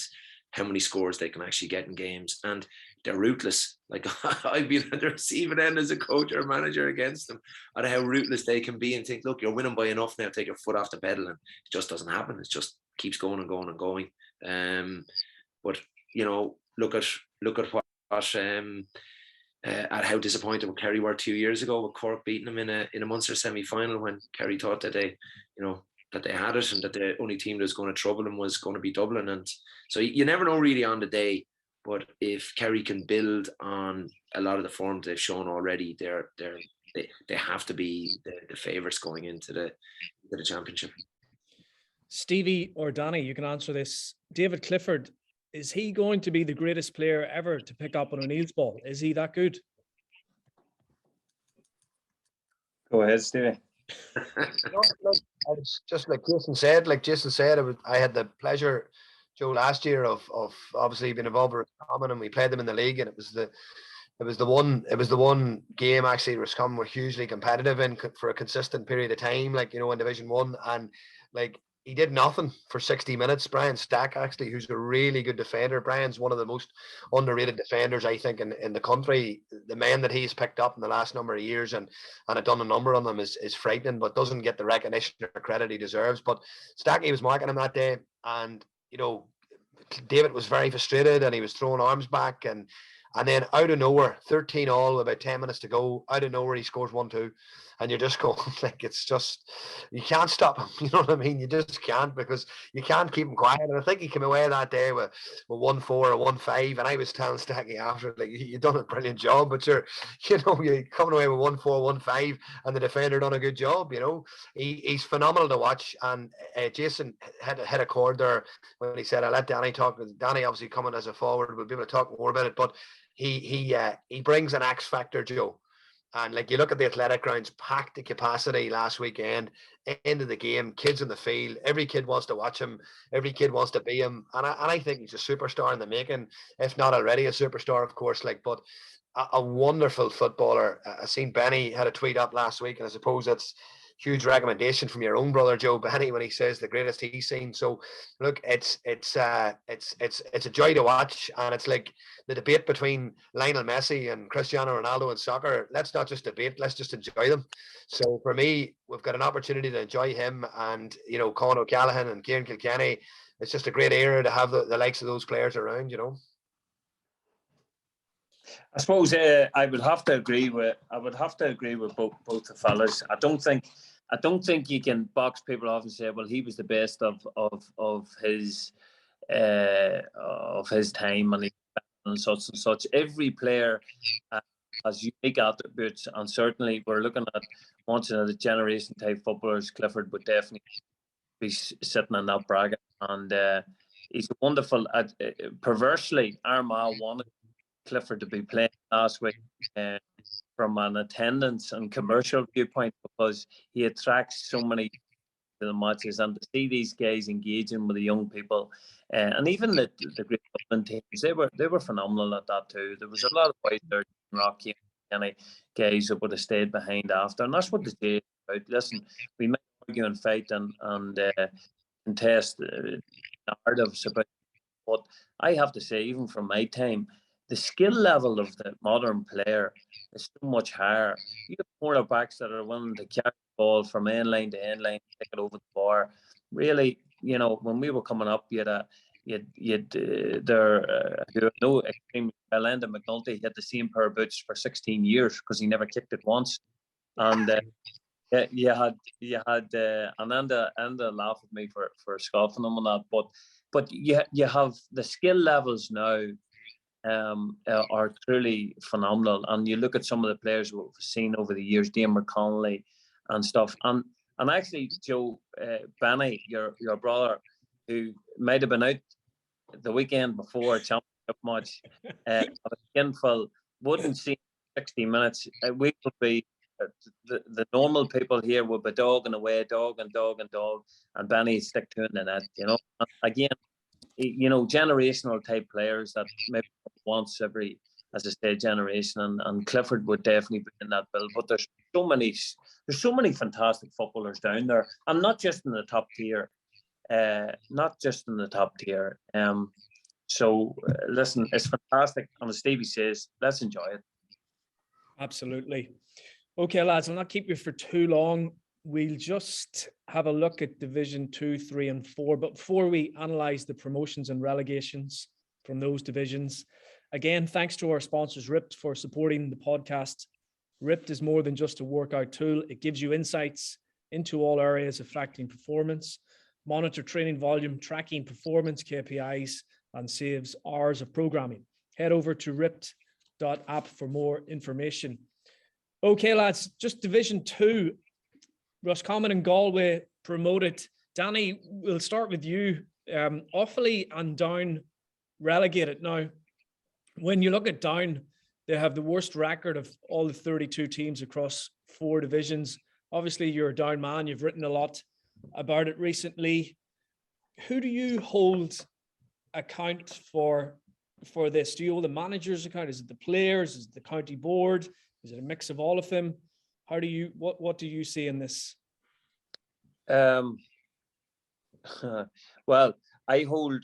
how many scores they can actually get in games. And they're ruthless. Like, I've been at the receiving end as a coach or manager against them, and how ruthless they can be, and think, look, you're winning by enough now, take your foot off the pedal, and it just doesn't happen. It just keeps going and going and going. But look at what at how disappointed Kerry were 2 years ago with Cork beating them in a Munster semi-final, when Kerry thought that they had it, and that the only team that was going to trouble them was going to be Dublin. And so you never know really on the day, but if Kerry can build on a lot of the form they've shown already, they have to be the favourites going into the championship. Stevie or Danny, you can answer this. David Clifford, is he going to be the greatest player ever to pick up an O'Neill's ball? Is he that good? Go ahead, Stevie. It's just like Jason said. I had the pleasure, Joe, last year of obviously being involved with Roscommon, and we played them in the league, and it was the one game actually Roscommon were hugely competitive in for a consistent period of time, in Division 1, and he did nothing for 60 minutes. Brian Stack, actually, who's a really good defender. Brian's one of the most underrated defenders, I think, in the country. The men that he's picked up in the last number of years and had done a number on them is frightening, but doesn't get the recognition or credit he deserves. But Stack, was marking him that day, and David was very frustrated, and he was throwing arms back, and then out of nowhere, 13-all, about 10 minutes to go, out of nowhere he scores 1-2, and you're just going, it's just, you can't stop him. You know what I mean? You just can't, because you can't keep him quiet. And I think he came away that day with 1-4 or 1-5, and I was telling Stacky after, you've done a brilliant job, but you're coming away with 1-4, 1-5, and the defender done a good job. He's phenomenal to watch. And Jason had a chord there when he said, I let Danny talk. Danny obviously coming as a forward, we'll be able to talk more about it, but he brings an X factor, Joe. And you look at the athletic grounds, packed to capacity last weekend, end of the game, kids in the field, every kid wants to watch him, every kid wants to be him, and I think he's a superstar in the making, if not already a superstar, of course. But a wonderful footballer. I seen Benny had a tweet up last week, and I suppose that's huge recommendation from your own brother Joe Benny when he says the greatest he's seen. So look, it's a joy to watch, and it's like the debate between Lionel Messi and Cristiano Ronaldo in soccer. Let's not just debate, let's just enjoy them. So for me, we've got an opportunity to enjoy him, and Colin O'Callaghan and Kieran Kilkenny. It's just a great era to have the likes of those players around. I suppose I would have to agree with both the fellas. I don't think you can box people off and say, well, he was the best of his time and such. Every player has unique attributes, and certainly we're looking at once in a generation type footballers. Clifford would definitely be sitting in that bracket, and he's a wonderful. Perversely, Armagh wanted Clifford to be playing last week from an attendance and commercial viewpoint, because he attracts so many to the matches, and to see these guys engaging with the young people, and even the great Dublin teams, they were phenomenal at that too. There was a lot of boys there, Rocky, and guys that would have stayed behind after, and that's what the day is about. Listen, we might argue and fight and contest narratives about, but I have to say, even from my time, the skill level of the modern player is so much higher. You have quarterbacks that are willing to carry the ball from end line to end line, take it over the bar. Really, when we were coming up, who no extremely well, Enda McNulty, he had the same pair of boots for 16 years because he never kicked it once. And you had and Enda laughed at me for scoffing him on that. But you have the skill levels now are truly phenomenal. And you look at some of the players we've seen over the years, Dane McConnelly and stuff. And actually, Joe, Benny, your brother, who might have been out the weekend before a championship match, a skinful, wouldn't see 60 minutes. We would be, the normal people here would be dogging away, dog, and Benny stick to it in the net, Again, generational type players that maybe once every, as I say, generation, and Clifford would definitely be in that bill. But there's so many fantastic footballers down there, and not just in the top tier. So listen, it's fantastic, and as Stevie says, let's enjoy it. Absolutely. Okay, lads, I'll not keep you for too long. We'll just have a look at Division 2, 3 and 4. But before we analyse the promotions and relegations from those divisions, again, thanks to our sponsors, Ripped, for supporting the podcast. Ripped is more than just a workout tool. It gives you insights into all areas affecting performance, monitor training volume, tracking performance KPIs, and saves hours of programming. Head over to ripped.app for more information. Okay, lads, just Division 2. Roscommon and Galway promoted. Danny, we'll start with you. Offaly and Down relegated. Now, when you look at Down, they have the worst record of all the 32 teams across 4 divisions. Obviously, you're a Down man. You've written a lot about it recently. Who do you hold account for this? Do you hold the manager's account? Is it the players? Is it the county board? Is it a mix of all of them? How do you, what do you see in this? Well, I hold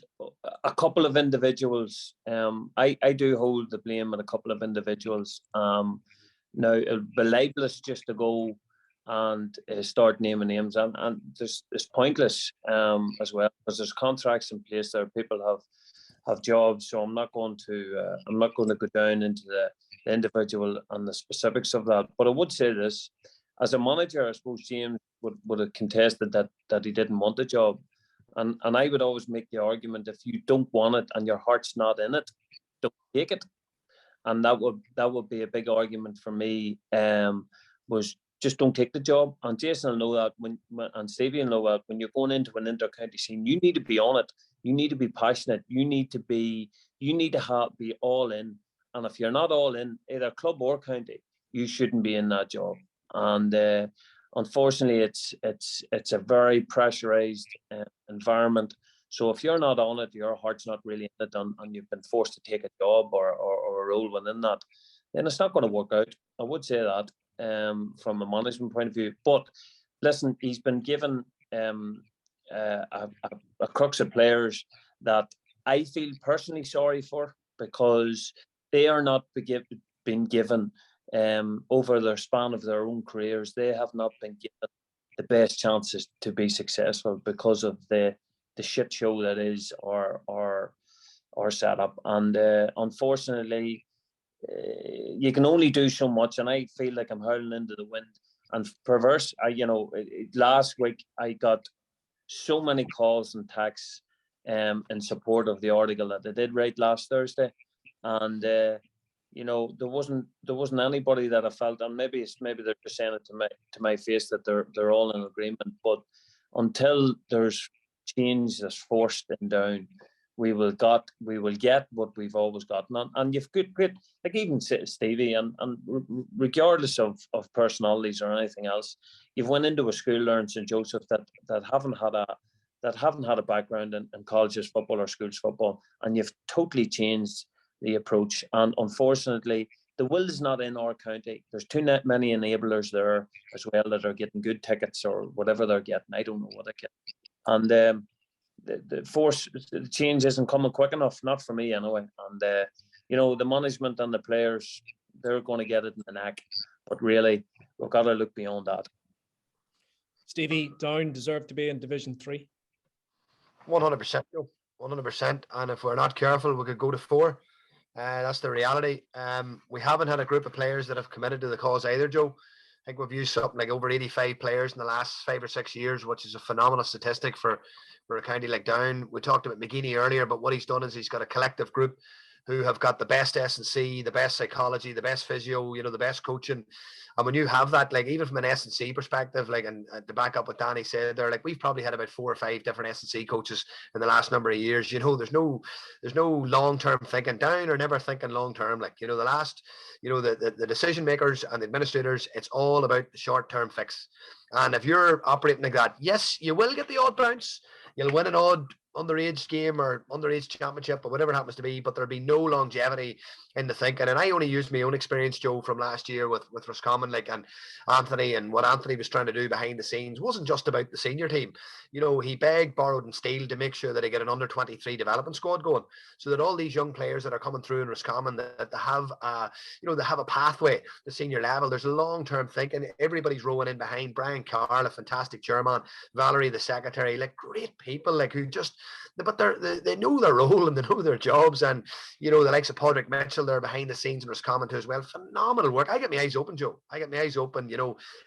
a couple of individuals. I do hold the blame on a couple of individuals. Now, it'll be libelous just to go and start naming names, and it's pointless as well, because there's contracts in place there. People have jobs, so I'm not going to go down into the individual and the specifics of that. But I would say this: as a manager, I suppose James would have contested that he didn't want the job, and I would always make the argument, if you don't want it and your heart's not in it, don't take it. And that would be a big argument for me. Was just don't take the job. And Jason will know that, and Stevie will know that, when you're going into an inter-county scene, you need to be on it. You need to be passionate. You need to be all in. And if you're not all in, either club or county, you shouldn't be in that job. And unfortunately, it's a very pressurized environment. So if you're not on it, your heart's not really in it, and you've been forced to take a job or a role within that, then it's not going to work out. I would say that from a management point of view. But listen, he's been given a crux of players that I feel personally sorry for, because they are not been given over their span of their own careers. They have not been given the best chances to be successful because of the shit show that is our setup. And unfortunately, you can only do so much, and I feel like I'm howling into the wind. And perverse, last week I got so many calls and texts in support of the article that I did write last Thursday, and there wasn't anybody that I felt, and maybe they're just saying it to my face, that they're all in agreement. But until there's change that's forced in Down, we will get what we've always gotten. And you've great, like even Stevie, and regardless of personalities or anything else, you've went into a school there in St. Joseph that haven't had a background in colleges football or schools football, and you've totally changed the approach. And unfortunately, the will is not in our county. There's too many enablers there as well that are getting good tickets or whatever they're getting. I don't know what they get. And the change isn't coming quick enough, not for me anyway. And the management and the players, they're going to get it in the neck. But really, we've got to look beyond that. Stevie, Down deserve to be in Division 3. 100%, 100%. And if we're not careful, we could go to 4. That's the reality. We haven't had a group of players that have committed to the cause either, Joe. I think we've used something like over 85 players in the last 5 or 6 years, which is a phenomenal statistic for a county like Down. We talked about McGeaney earlier, but what he's done is he's got a collective group who have got the best S&C, the best psychology, the best physio, the best coaching. And when you have that, like even from an S&C perspective, like, and to back up what Danny said there, like we've probably had about 4 or 5 different S&C coaches in the last number of years. There's no long-term thinking. Down or never thinking long-term. Like, the decision makers and the administrators, it's all about the short-term fix. And if you're operating like that, yes, you will get the odd bounce. You'll win an odd underage game or underage championship or whatever it happens to be, but there'll be no longevity in the thinking. And I only used my own experience, Joe, from last year with Roscommon, and Anthony, and what Anthony was trying to do behind the scenes wasn't just about the senior team. He begged, borrowed and stealed to make sure that they get an under 23 development squad going, so that all these young players that are coming through in Roscommon, that they have they have a pathway to senior level. There's a long-term thinking. Everybody's rowing in behind. Brian Carl, a fantastic chairman, Valerie, the secretary, like great people, like who just, but they know their role and they know their jobs. And the likes of Padraig Mitchell, they're behind the scenes in Roscommon too as well. Phenomenal work. I get my eyes open, Joe. I get my eyes open,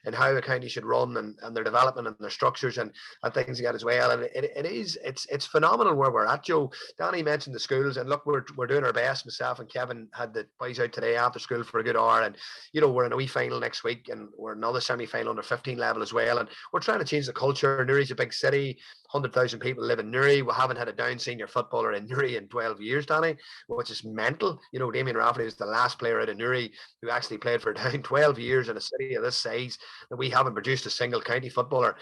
and how a county should run and their development and their structures and things like that as well. And it's phenomenal where we're at, Joe. Danny mentioned the schools, and look, we're doing our best. Myself and Kevin had the boys out today after school for a good hour, and we're in a wee final next week, and we're another semi-final under 15 level as well. And we're trying to change the culture. Newry's a big city. 100,000 people live in Newry. We haven't had a Down senior footballer in Newry in 12 years, Danny, which is mental. Damien Rafferty was the last player out of Newry who actually played for Down. 12 years in a city of this size, that we haven't produced a single county footballer.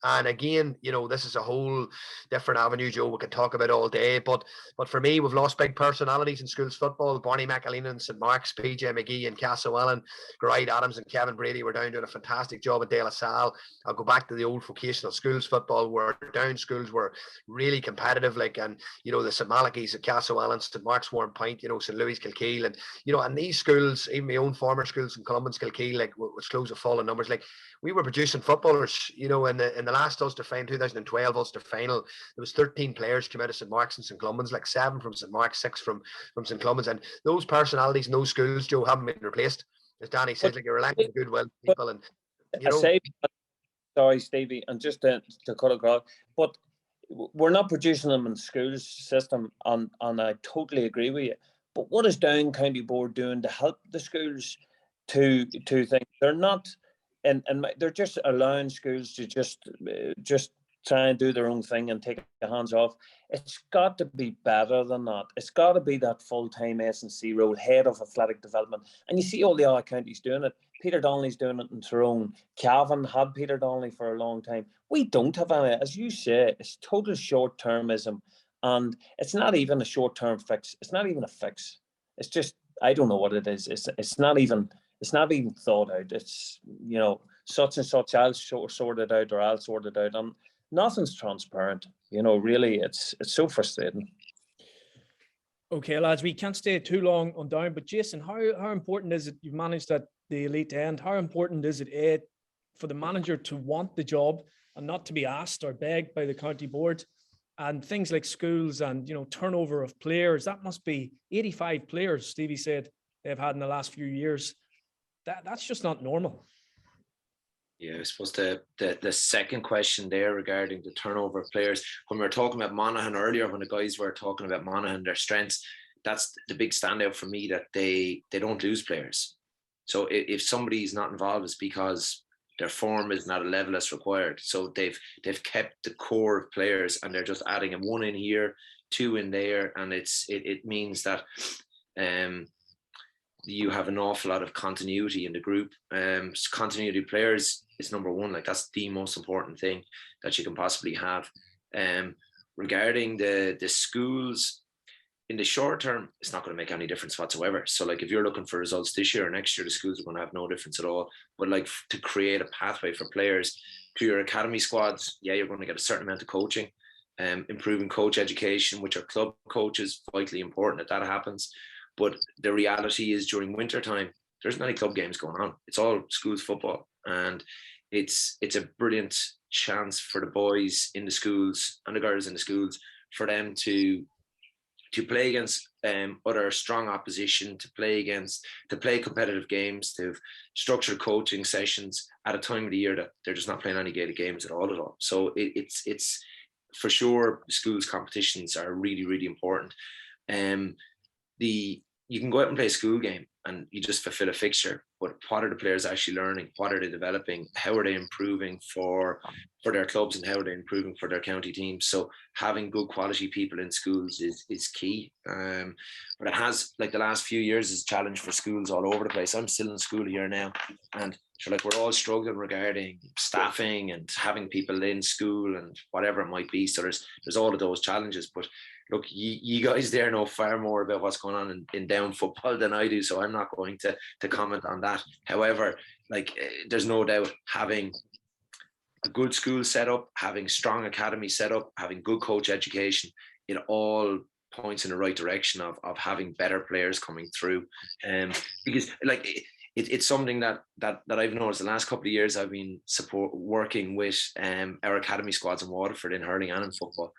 And again, this is a whole different avenue, Joe, we could talk about all day. But for me, we've lost big personalities in schools football. Barney McAleenan and St. Mark's, PJ McGee and Castlewellan, Gride Adams and Kevin Brady were down doing a fantastic job at De La Salle. I'll go back to the old vocational schools football, where Down schools were really competitive, and the St. Malachy's at Castlewellan, St. Mark's Warren Point, St. Louis Kilkeel, and these schools, even my own former schools in Columban's Kilkeel, which close of fallen numbers, we were producing footballers, in the last Ulster final, 2012 Ulster final, there was 13 players came out of St. Mark's and St. Columban's, 7 from St. Mark's, 6 from St. Columban's, and those personalities in those schools, Joe, haven't been replaced. As Danny says, you're relying on goodwill people, and sorry, Stevie, and just to cut across, but we're not producing them in the schools system, and I totally agree with you. But what is Down County Board doing to help the schools to think they're not? And they're just allowing schools to just try and do their own thing and take their hands off. It's got to be better than that. It's got to be that full-time S&C role, head of athletic development. And you see all the other counties doing it. Peter Donnelly's doing it in Tyrone. Cavan had Peter Donnelly for a long time. We don't have any. As you say, it's total short-termism. And it's not even a short-term fix. It's not even a fix. It's just, I don't know what it is. It's not even thought out. It's, such and such, I'll sort it out, or I'll sort it out. And nothing's transparent. Really, it's so frustrating. Okay, lads, we can't stay too long on Down, but Jason, how important is it you've managed at the elite end? How important is it, for the manager to want the job and not to be asked or begged by the county board? And things like schools and, turnover of players, that must be 85 players, Stevie said, they've had in the last few years. That's just not normal. Yeah, I suppose the second question there regarding the turnover of players, when we were talking about Monaghan earlier, when the guys were talking about Monaghan, their strengths, that's the big standout for me, that they don't lose players. So if somebody's not involved, it's because their form is not a level as required. So they've kept the core of players, and they're just adding one in here, two in there, and it means that you have an awful lot of continuity in the group. Continuity of players is number one. Like, that's the most important thing that you can possibly have. Regarding the schools, in the short term, it's not going to make any difference whatsoever. So, like, if you're looking for results this year or next year, the schools are going to have no difference at all. But, like, to create a pathway for players to your academy squads, yeah, you're going to get a certain amount of coaching, improving coach education, which are club coaches, vitally important that happens. But the reality is, during winter time, there's not any club games going on. It's all schools football, and it's a brilliant chance for the boys in the schools and the girls in the schools for them to play against other strong opposition, to play competitive games, to have structured coaching sessions at a time of the year that they're just not playing any Gaelic games at all. So it's for sure, schools competitions are really, really important. You can go out and play a school game and you just fulfill a fixture, but what are the players actually learning? What are they developing? How are they improving for their clubs, and how are they improving for their county teams? So having good quality people in schools is key. But it has, like, the last few years is a challenge for schools all over the place. I'm still in school here now, and so, like, we're all struggling regarding staffing and having people in school and whatever it might be. So there's all of those challenges, but look, you guys there know far more about what's going on in Down football than I do, so I'm not going to comment on that. However, like, there's no doubt having a good school set up, having strong academy set up, having good coach education, it all points in the right direction of having better players coming through. Because, like, it's something that I've noticed the last couple of years. I've been working with our academy squads in Waterford in hurling and in football.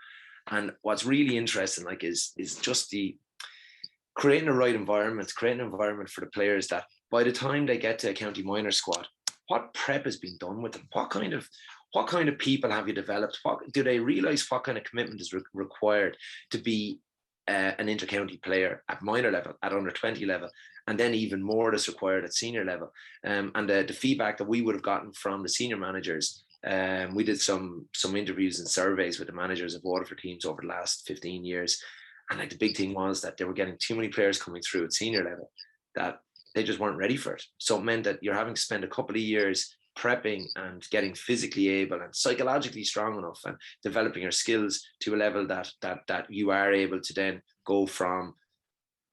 And what's really interesting, like, is just creating the right environment, creating an environment for the players that by the time they get to a county minor squad, what prep has been done with them? What kind of people have you developed? Do they realise what kind of commitment is required to be an inter-county player at minor level, at under 20 level, and then even more that's required at senior level? And the feedback that we would have gotten from the senior managers. We did some interviews and surveys with the managers of Waterford teams over the last 15 years. And, like, the big thing was that they were getting too many players coming through at senior level that they just weren't ready for it. So it meant that you're having to spend a couple of years prepping and getting physically able and psychologically strong enough and developing your skills to a level that you are able to then go from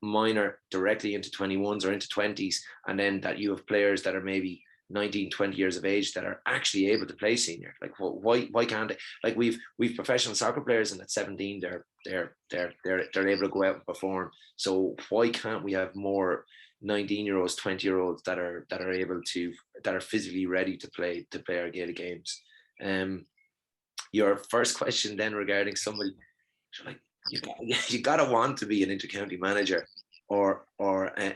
minor directly into 21s or into 20s, and then that you have players that are maybe 19, 20 years of age that are actually able to play senior. Like, why can't they? Like, we've professional soccer players, and at 17 they're able to go out and perform. So why can't we have more 19-year-olds, 20-year-olds that are physically ready to play our Gaelic games? Your first question then regarding somebody, like, you gotta want to be an inter-county manager, or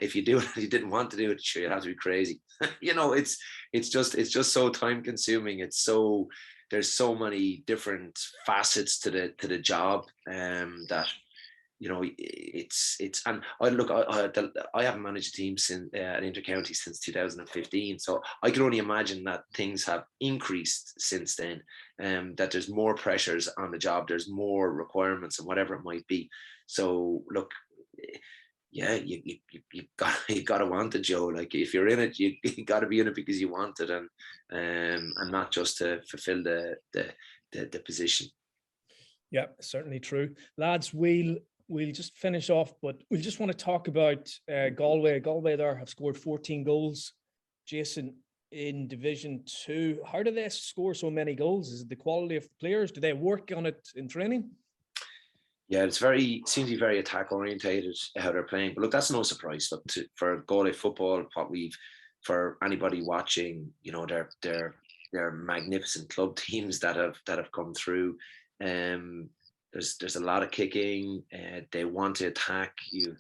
if you didn't want to do it, sure, you'd have to be crazy. It's just so time consuming. There's so many different facets to the job, that, you know, it's and I haven't managed a team since an inter-county since 2015, so I can only imagine that things have increased since then, that there's more pressures on the job, there's more requirements and whatever it might be. So look, yeah, you got to want it, Joe. Like, if you're in it, you got to be in it because you want it, and not just to fulfill the position. Yeah, certainly true. Lads, we'll just finish off, but we just want to talk about Galway. Galway there have scored 14 goals. Jason, in Division 2, how do they score so many goals? Is it the quality of the players? Do they work on it in training? Yeah, seems to be very attack orientated how they're playing. But look, that's no surprise. Look, for Gaelic football, for anybody watching, you know, they're magnificent club teams that have come through. There's a lot of kicking. They want to attack. You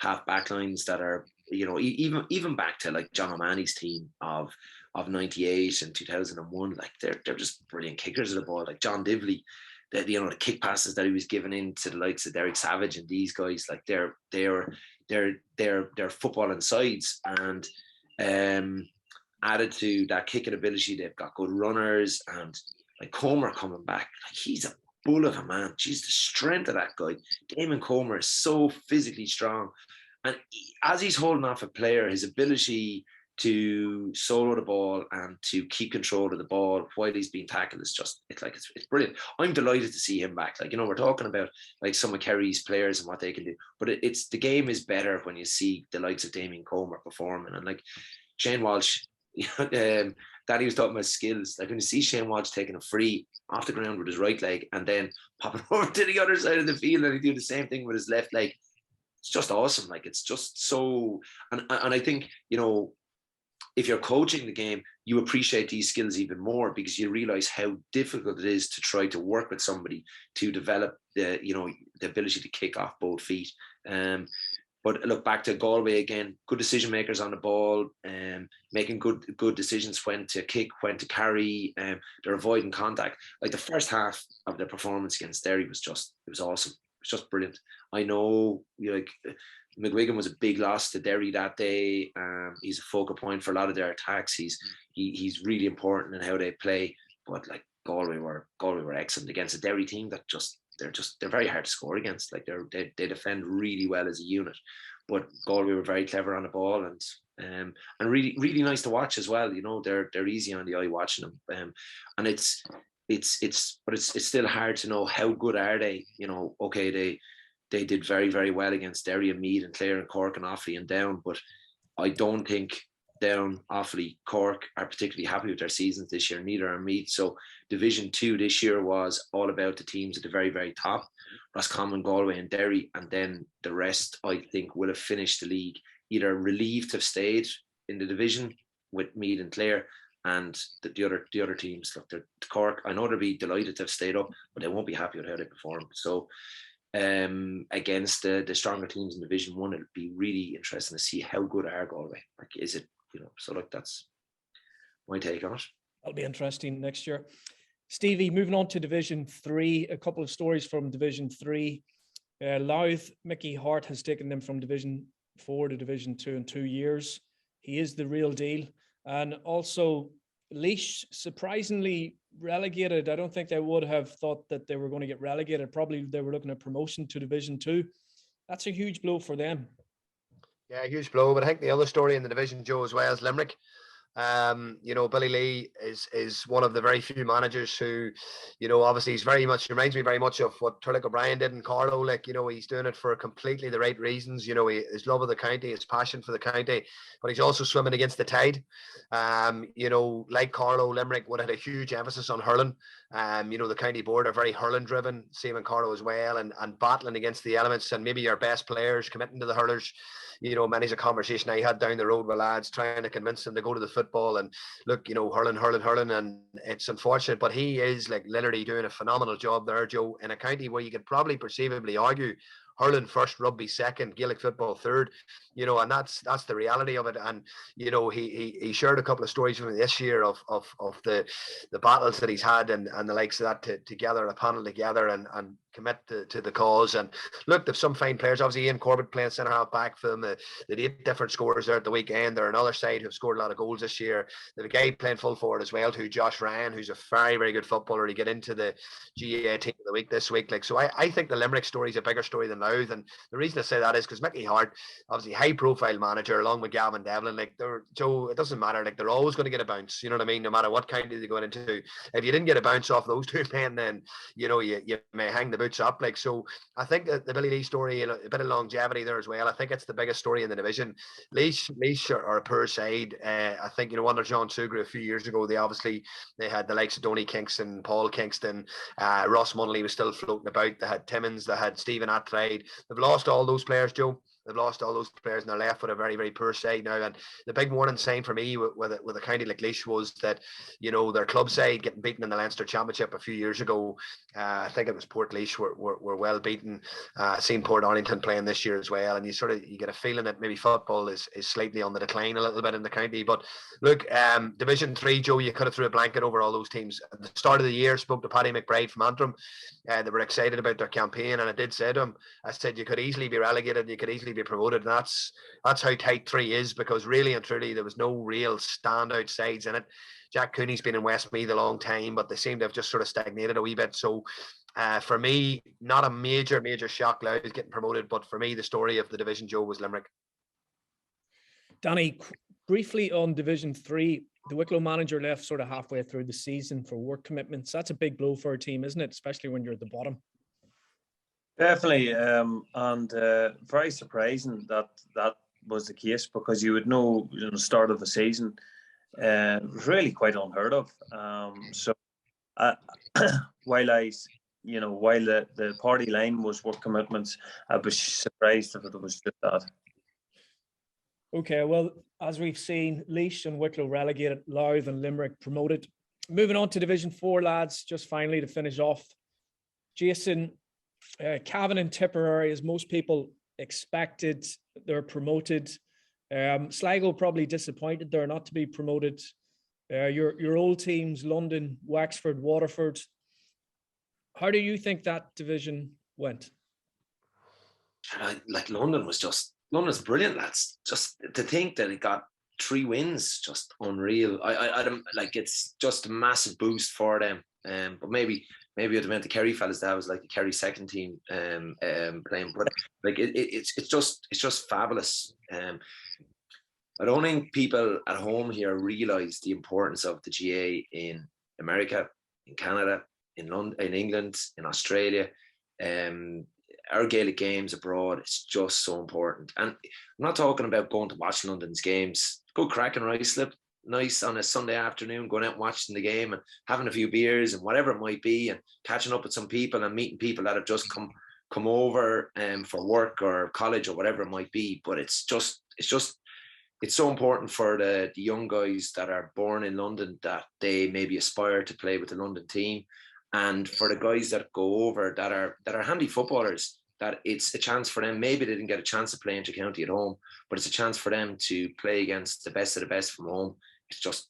have backlines that are, you know, even back to like John O'Mahony's team of 98 and 2001. Like, they're just brilliant kickers of the ball. Like John Divley, the kick passes that he was giving into the likes of Derek Savage and these guys, like they're footballing sides, and added to that kicking ability, they've got good runners, and like Comer coming back, like he's a bull of a man. Jeez, the strength of that guy. Damon Comer is so physically strong. And as he's holding off a player, his ability to solo the ball and to keep control of the ball while he's being tackled is just, it's brilliant. I'm delighted to see him back. Like, you know, we're talking about like some of Kerry's players and what they can do, but it's the game is better when you see the likes of Damien Comer performing. And like Shane Walsh, Danny was talking about skills. Like when you see Shane Walsh taking a free off the ground with his right leg and then popping over to the other side of the field and he do the same thing with his left leg, it's just awesome. Like it's just so, and I think, you know, if you're coaching the game, you appreciate these skills even more because you realize how difficult it is to try to work with somebody to develop the, you know, the ability to kick off both feet. But look back to Galway again, good decision makers on the ball, making good decisions when to kick, when to carry, they're avoiding contact. Like the first half of the performance against Derry was awesome. It was just brilliant. I know, like, McGuigan was a big loss to Derry that day. He's a focal point for a lot of their attacks. He's really important in how they play. But like Galway were excellent against a Derry team that they're very hard to score against. Like they defend really well as a unit. But Galway were very clever on the ball and really really nice to watch as well. You know, they're easy on the eye watching them. And it's still hard to know how good are they. You know, okay, they did very, very well against Derry and Meath and Clare and Cork and Offaly and Down, but I don't think Down, Offaly, Cork are particularly happy with their seasons this year. Neither are Meath. So Division 2 this year was all about the teams at the very, very top, Roscommon, Galway and Derry, and then the rest, I think, will have finished the league either relieved to have stayed in the division with Meath and Clare, and the other teams, look, the Cork, I know they'll be delighted to have stayed up, but they won't be happy with how they performed. So against the stronger teams in Division 1, it'll be really interesting to see how good are Galway. Like, is it, you know, so like that's my take on it. That'll be interesting next year. Stevie, moving on to Division 3, a couple of stories from Division 3. Louth, Mickey Hart has taken them from Division 4 to Division 2 in 2 years. He is the real deal. And also Laois, surprisingly relegated. I don't think they would have thought that they were going to get relegated. Probably they were looking at promotion to Division 2. That's a huge blow for them. Yeah, huge blow. But I think the other story in the division, Joe, as well, is Limerick. You know, Billy Lee is one of the very few managers who, you know, obviously reminds me very much of what Turlock O'Brien did in Carlow. Like, you know, he's doing it for completely the right reasons. You know, his love of the county, his passion for the county, but he's also swimming against the tide. You know, like Carlow, Limerick would have had a huge emphasis on hurling. You know, the county board are very hurling driven, same in Carlow as well, and battling against the elements and maybe your best players committing to the hurlers. You know, many's a conversation I had down the road with lads trying to convince them to go to the football and look, you know, hurling, and it's unfortunate, but he is like literally doing a phenomenal job there, Joe, in a county where you could probably perceivably argue hurling first, rugby second, Gaelic football third, you know, and that's the reality of it. And you know, he shared a couple of stories with me this year of the battles that he's had and the likes of that to gather a panel together and commit to the cause. And look, there's some fine players. Obviously, Ian Corbett playing centre half back for them. They had 8 different scorers there at the weekend. They're another side who've scored a lot of goals this year. They have a guy playing full forward as well, too, Josh Ryan, who's a very, very good footballer. He get into the GAA team of the week this week. Like, so I think the Limerick story is a bigger story than Louth. And the reason I say that is because Mickey Hart, obviously high profile manager, along with Gavin Devlin, like Joe, it doesn't matter. Like, they're always going to get a bounce. You know what I mean? No matter what county they go into. If you didn't get a bounce off those two men, then you know you may hang the boots up. Like, so I think that the Billy Lee story, a bit of longevity there as well. I think it's the biggest story in the division. Laois are a poor side. I think, you know, under John Sugar a few years ago, they had the likes of Donny Kingston, Paul Kingston, Ross Munnelly was still floating about. They had Timmins, they had Stephen Attride. They've lost all those players, Joe. They've lost all those players and they're left with a very, very poor side now. And the big warning sign for me with a county like Laois was that, you know, their club side getting beaten in the Leinster Championship a few years ago. I think it was Port Laois were well beaten. Seen Port Arlington playing this year as well. And you get a feeling that maybe football is slightly on the decline a little bit in the county. But look, Division 3, Joe, you could have threw a blanket over all those teams. At the start of the year, spoke to Paddy McBride from Antrim. They were excited about their campaign. And I did say to him, I said, you could easily be relegated. You could easily be promoted. And that's how tight 3 is, because really and truly there was no real standout sides in it. Jack Cooney's been in Westmeath a long time, but they seem to have just sort of stagnated a wee bit. So for me, not a major shock Louth getting promoted, but for me, the story of the division, Joe, was Limerick. Danny, briefly on Division 3, the Wicklow manager left sort of halfway through the season for work commitments. That's a big blow for a team, isn't it? Especially when you're at the bottom. Definitely, and very surprising that was the case, because you would know, the start of the season, really quite unheard of. So while the party line was work commitments, I was surprised if it was just that. Okay, well, as we've seen, Laois and Wicklow relegated, Louth and Limerick promoted. Moving on to Division 4, lads, just finally to finish off. Jason, Cavan and Tipperary, as most people expected, they're promoted. Sligo probably disappointed they're not to be promoted. Your old teams, London, Wexford, Waterford. How do you think that division went? London's brilliant, lads. Just to think that it got 3 wins, just unreal. I don't like, it's just a massive boost for them. But maybe it meant the Kerry fellas, that was like the Kerry second team playing, but like it's just fabulous. I don't think people at home here realise the importance of the GAA in America, in Canada, in London, in England, in Australia. Our Gaelic games abroad, it's just so important. And I'm not talking about going to watch London's games. Good cracking rice slip, nice on a Sunday afternoon, going out and watching the game and having a few beers and whatever it might be, and catching up with some people and meeting people that have just come over for work or college or whatever it might be. But it's so important for the young guys that are born in London, that they maybe aspire to play with the London team. And for the guys that go over that are handy footballers, that it's a chance for them. Maybe they didn't get a chance to play inter-county at home, but it's a chance for them to play against the best of the best from home. It's just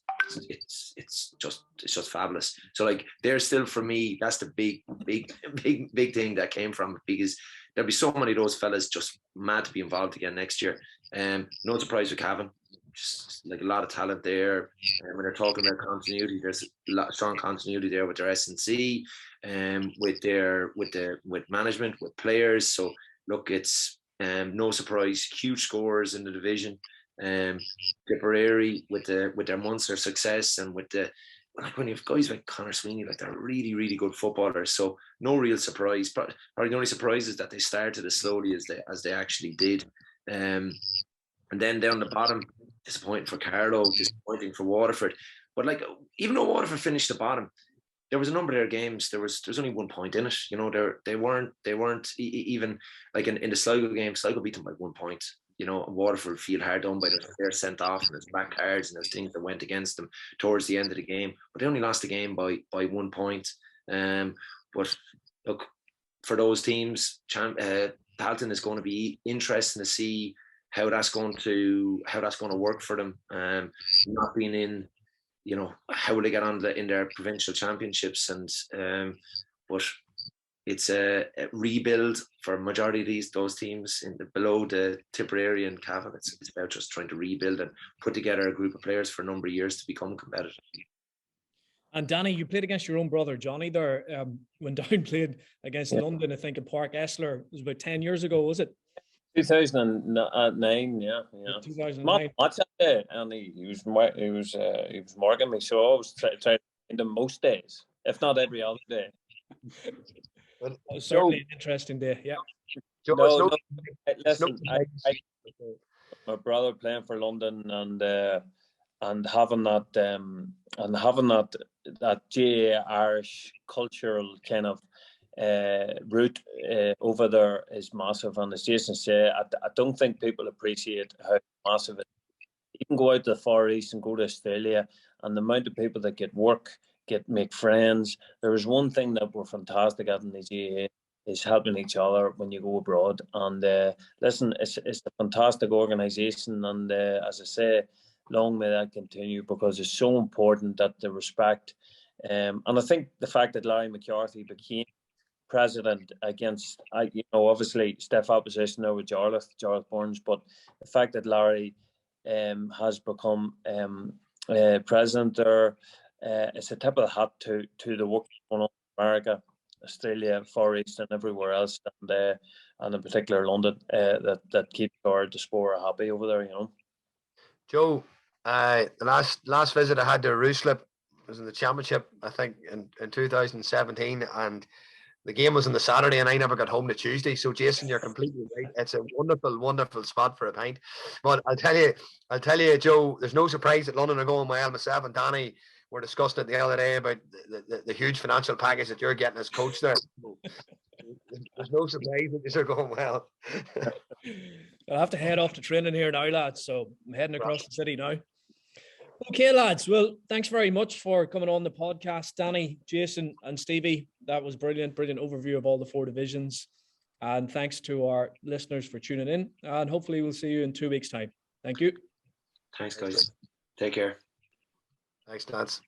fabulous. So like, they're still, for me, that's the big thing that came from it, because there'll be so many of those fellas just mad to be involved again next year. No surprise with Cavan. Just like a lot of talent there. When they're talking about continuity, there's a lot of strong continuity there with their S&C, with management, with players. So look, it's no surprise, huge scores in the division. Tipperary with their Munster success, and with when you have guys like Conor Sweeney, like, they're really, really good footballers. So no real surprise. Probably the only surprise is that they started as slowly as they actually did. And then down the bottom, disappointing for Carlow, disappointing for Waterford. But like, even though Waterford finished the bottom, there was a number of their games. There's only 1 point in it. You know, they weren't even like in the Sligo game. Sligo beat them by 1 point. You know, Waterford feel hard done by their sent off, and there's black cards and there's things that went against them towards the end of the game. But they only lost the game by 1 point. But look, for those teams, Palton is going to be interesting to see how that's going to work for them. Not being in, you know, how will they get on in their provincial championships, and but it's a rebuild for a majority of those teams below the Tipperary and Cavan. It's about just trying to rebuild and put together a group of players for a number of years to become competitive. And Danny, you played against your own brother Johnny there when Down played against London, I think, in Park Esler. It was about 10 years ago, was it? 2009, yeah. 2009. Not that day, and he was marking me, so I was trying to find him most days, if not every other day. It was certainly an interesting day, yeah. No, listen, my brother playing for London, and having that GAA Irish cultural kind of route over there is massive. And as Jason said, I don't think people appreciate how massive it is. You can go out to the Far East and go to Australia, and the amount of people that get work, make friends. There was one thing that we're fantastic at in the GAA, is helping each other when you go abroad. And listen, it's a fantastic organisation, and as I say, long may that continue, because it's so important that the respect. And I think the fact that Larry McCarthy became president against, obviously stiff opposition over Jarlath Burns, but the fact that Larry has become president there. It's a tip of the hat to the work going on in America, Australia, Far East, and everywhere else, and in particular London, that keeps our diaspora happy over there. Joe, the last visit I had to Ruislip was in the championship, I think, in 2017, and the game was on the Saturday, and I never got home to Tuesday. So, Jason, you're completely right. It's a wonderful, wonderful spot for a pint. But I'll tell you, Joe, there's no surprise that London are going well. Myself and Danny were discussing it the other day about the huge financial package that you're getting as coach there. There's no surprise that these are going well. I'll have to head off to training here now, lads. So I'm heading across the city now. Okay, lads. Well, thanks very much for coming on the podcast, Danny, Jason, and Stevie. That was brilliant overview of all the 4 divisions. And thanks to our listeners for tuning in. And hopefully we'll see you in 2 weeks' time. Thank you. Thanks, guys. Take care. Thanks, lads.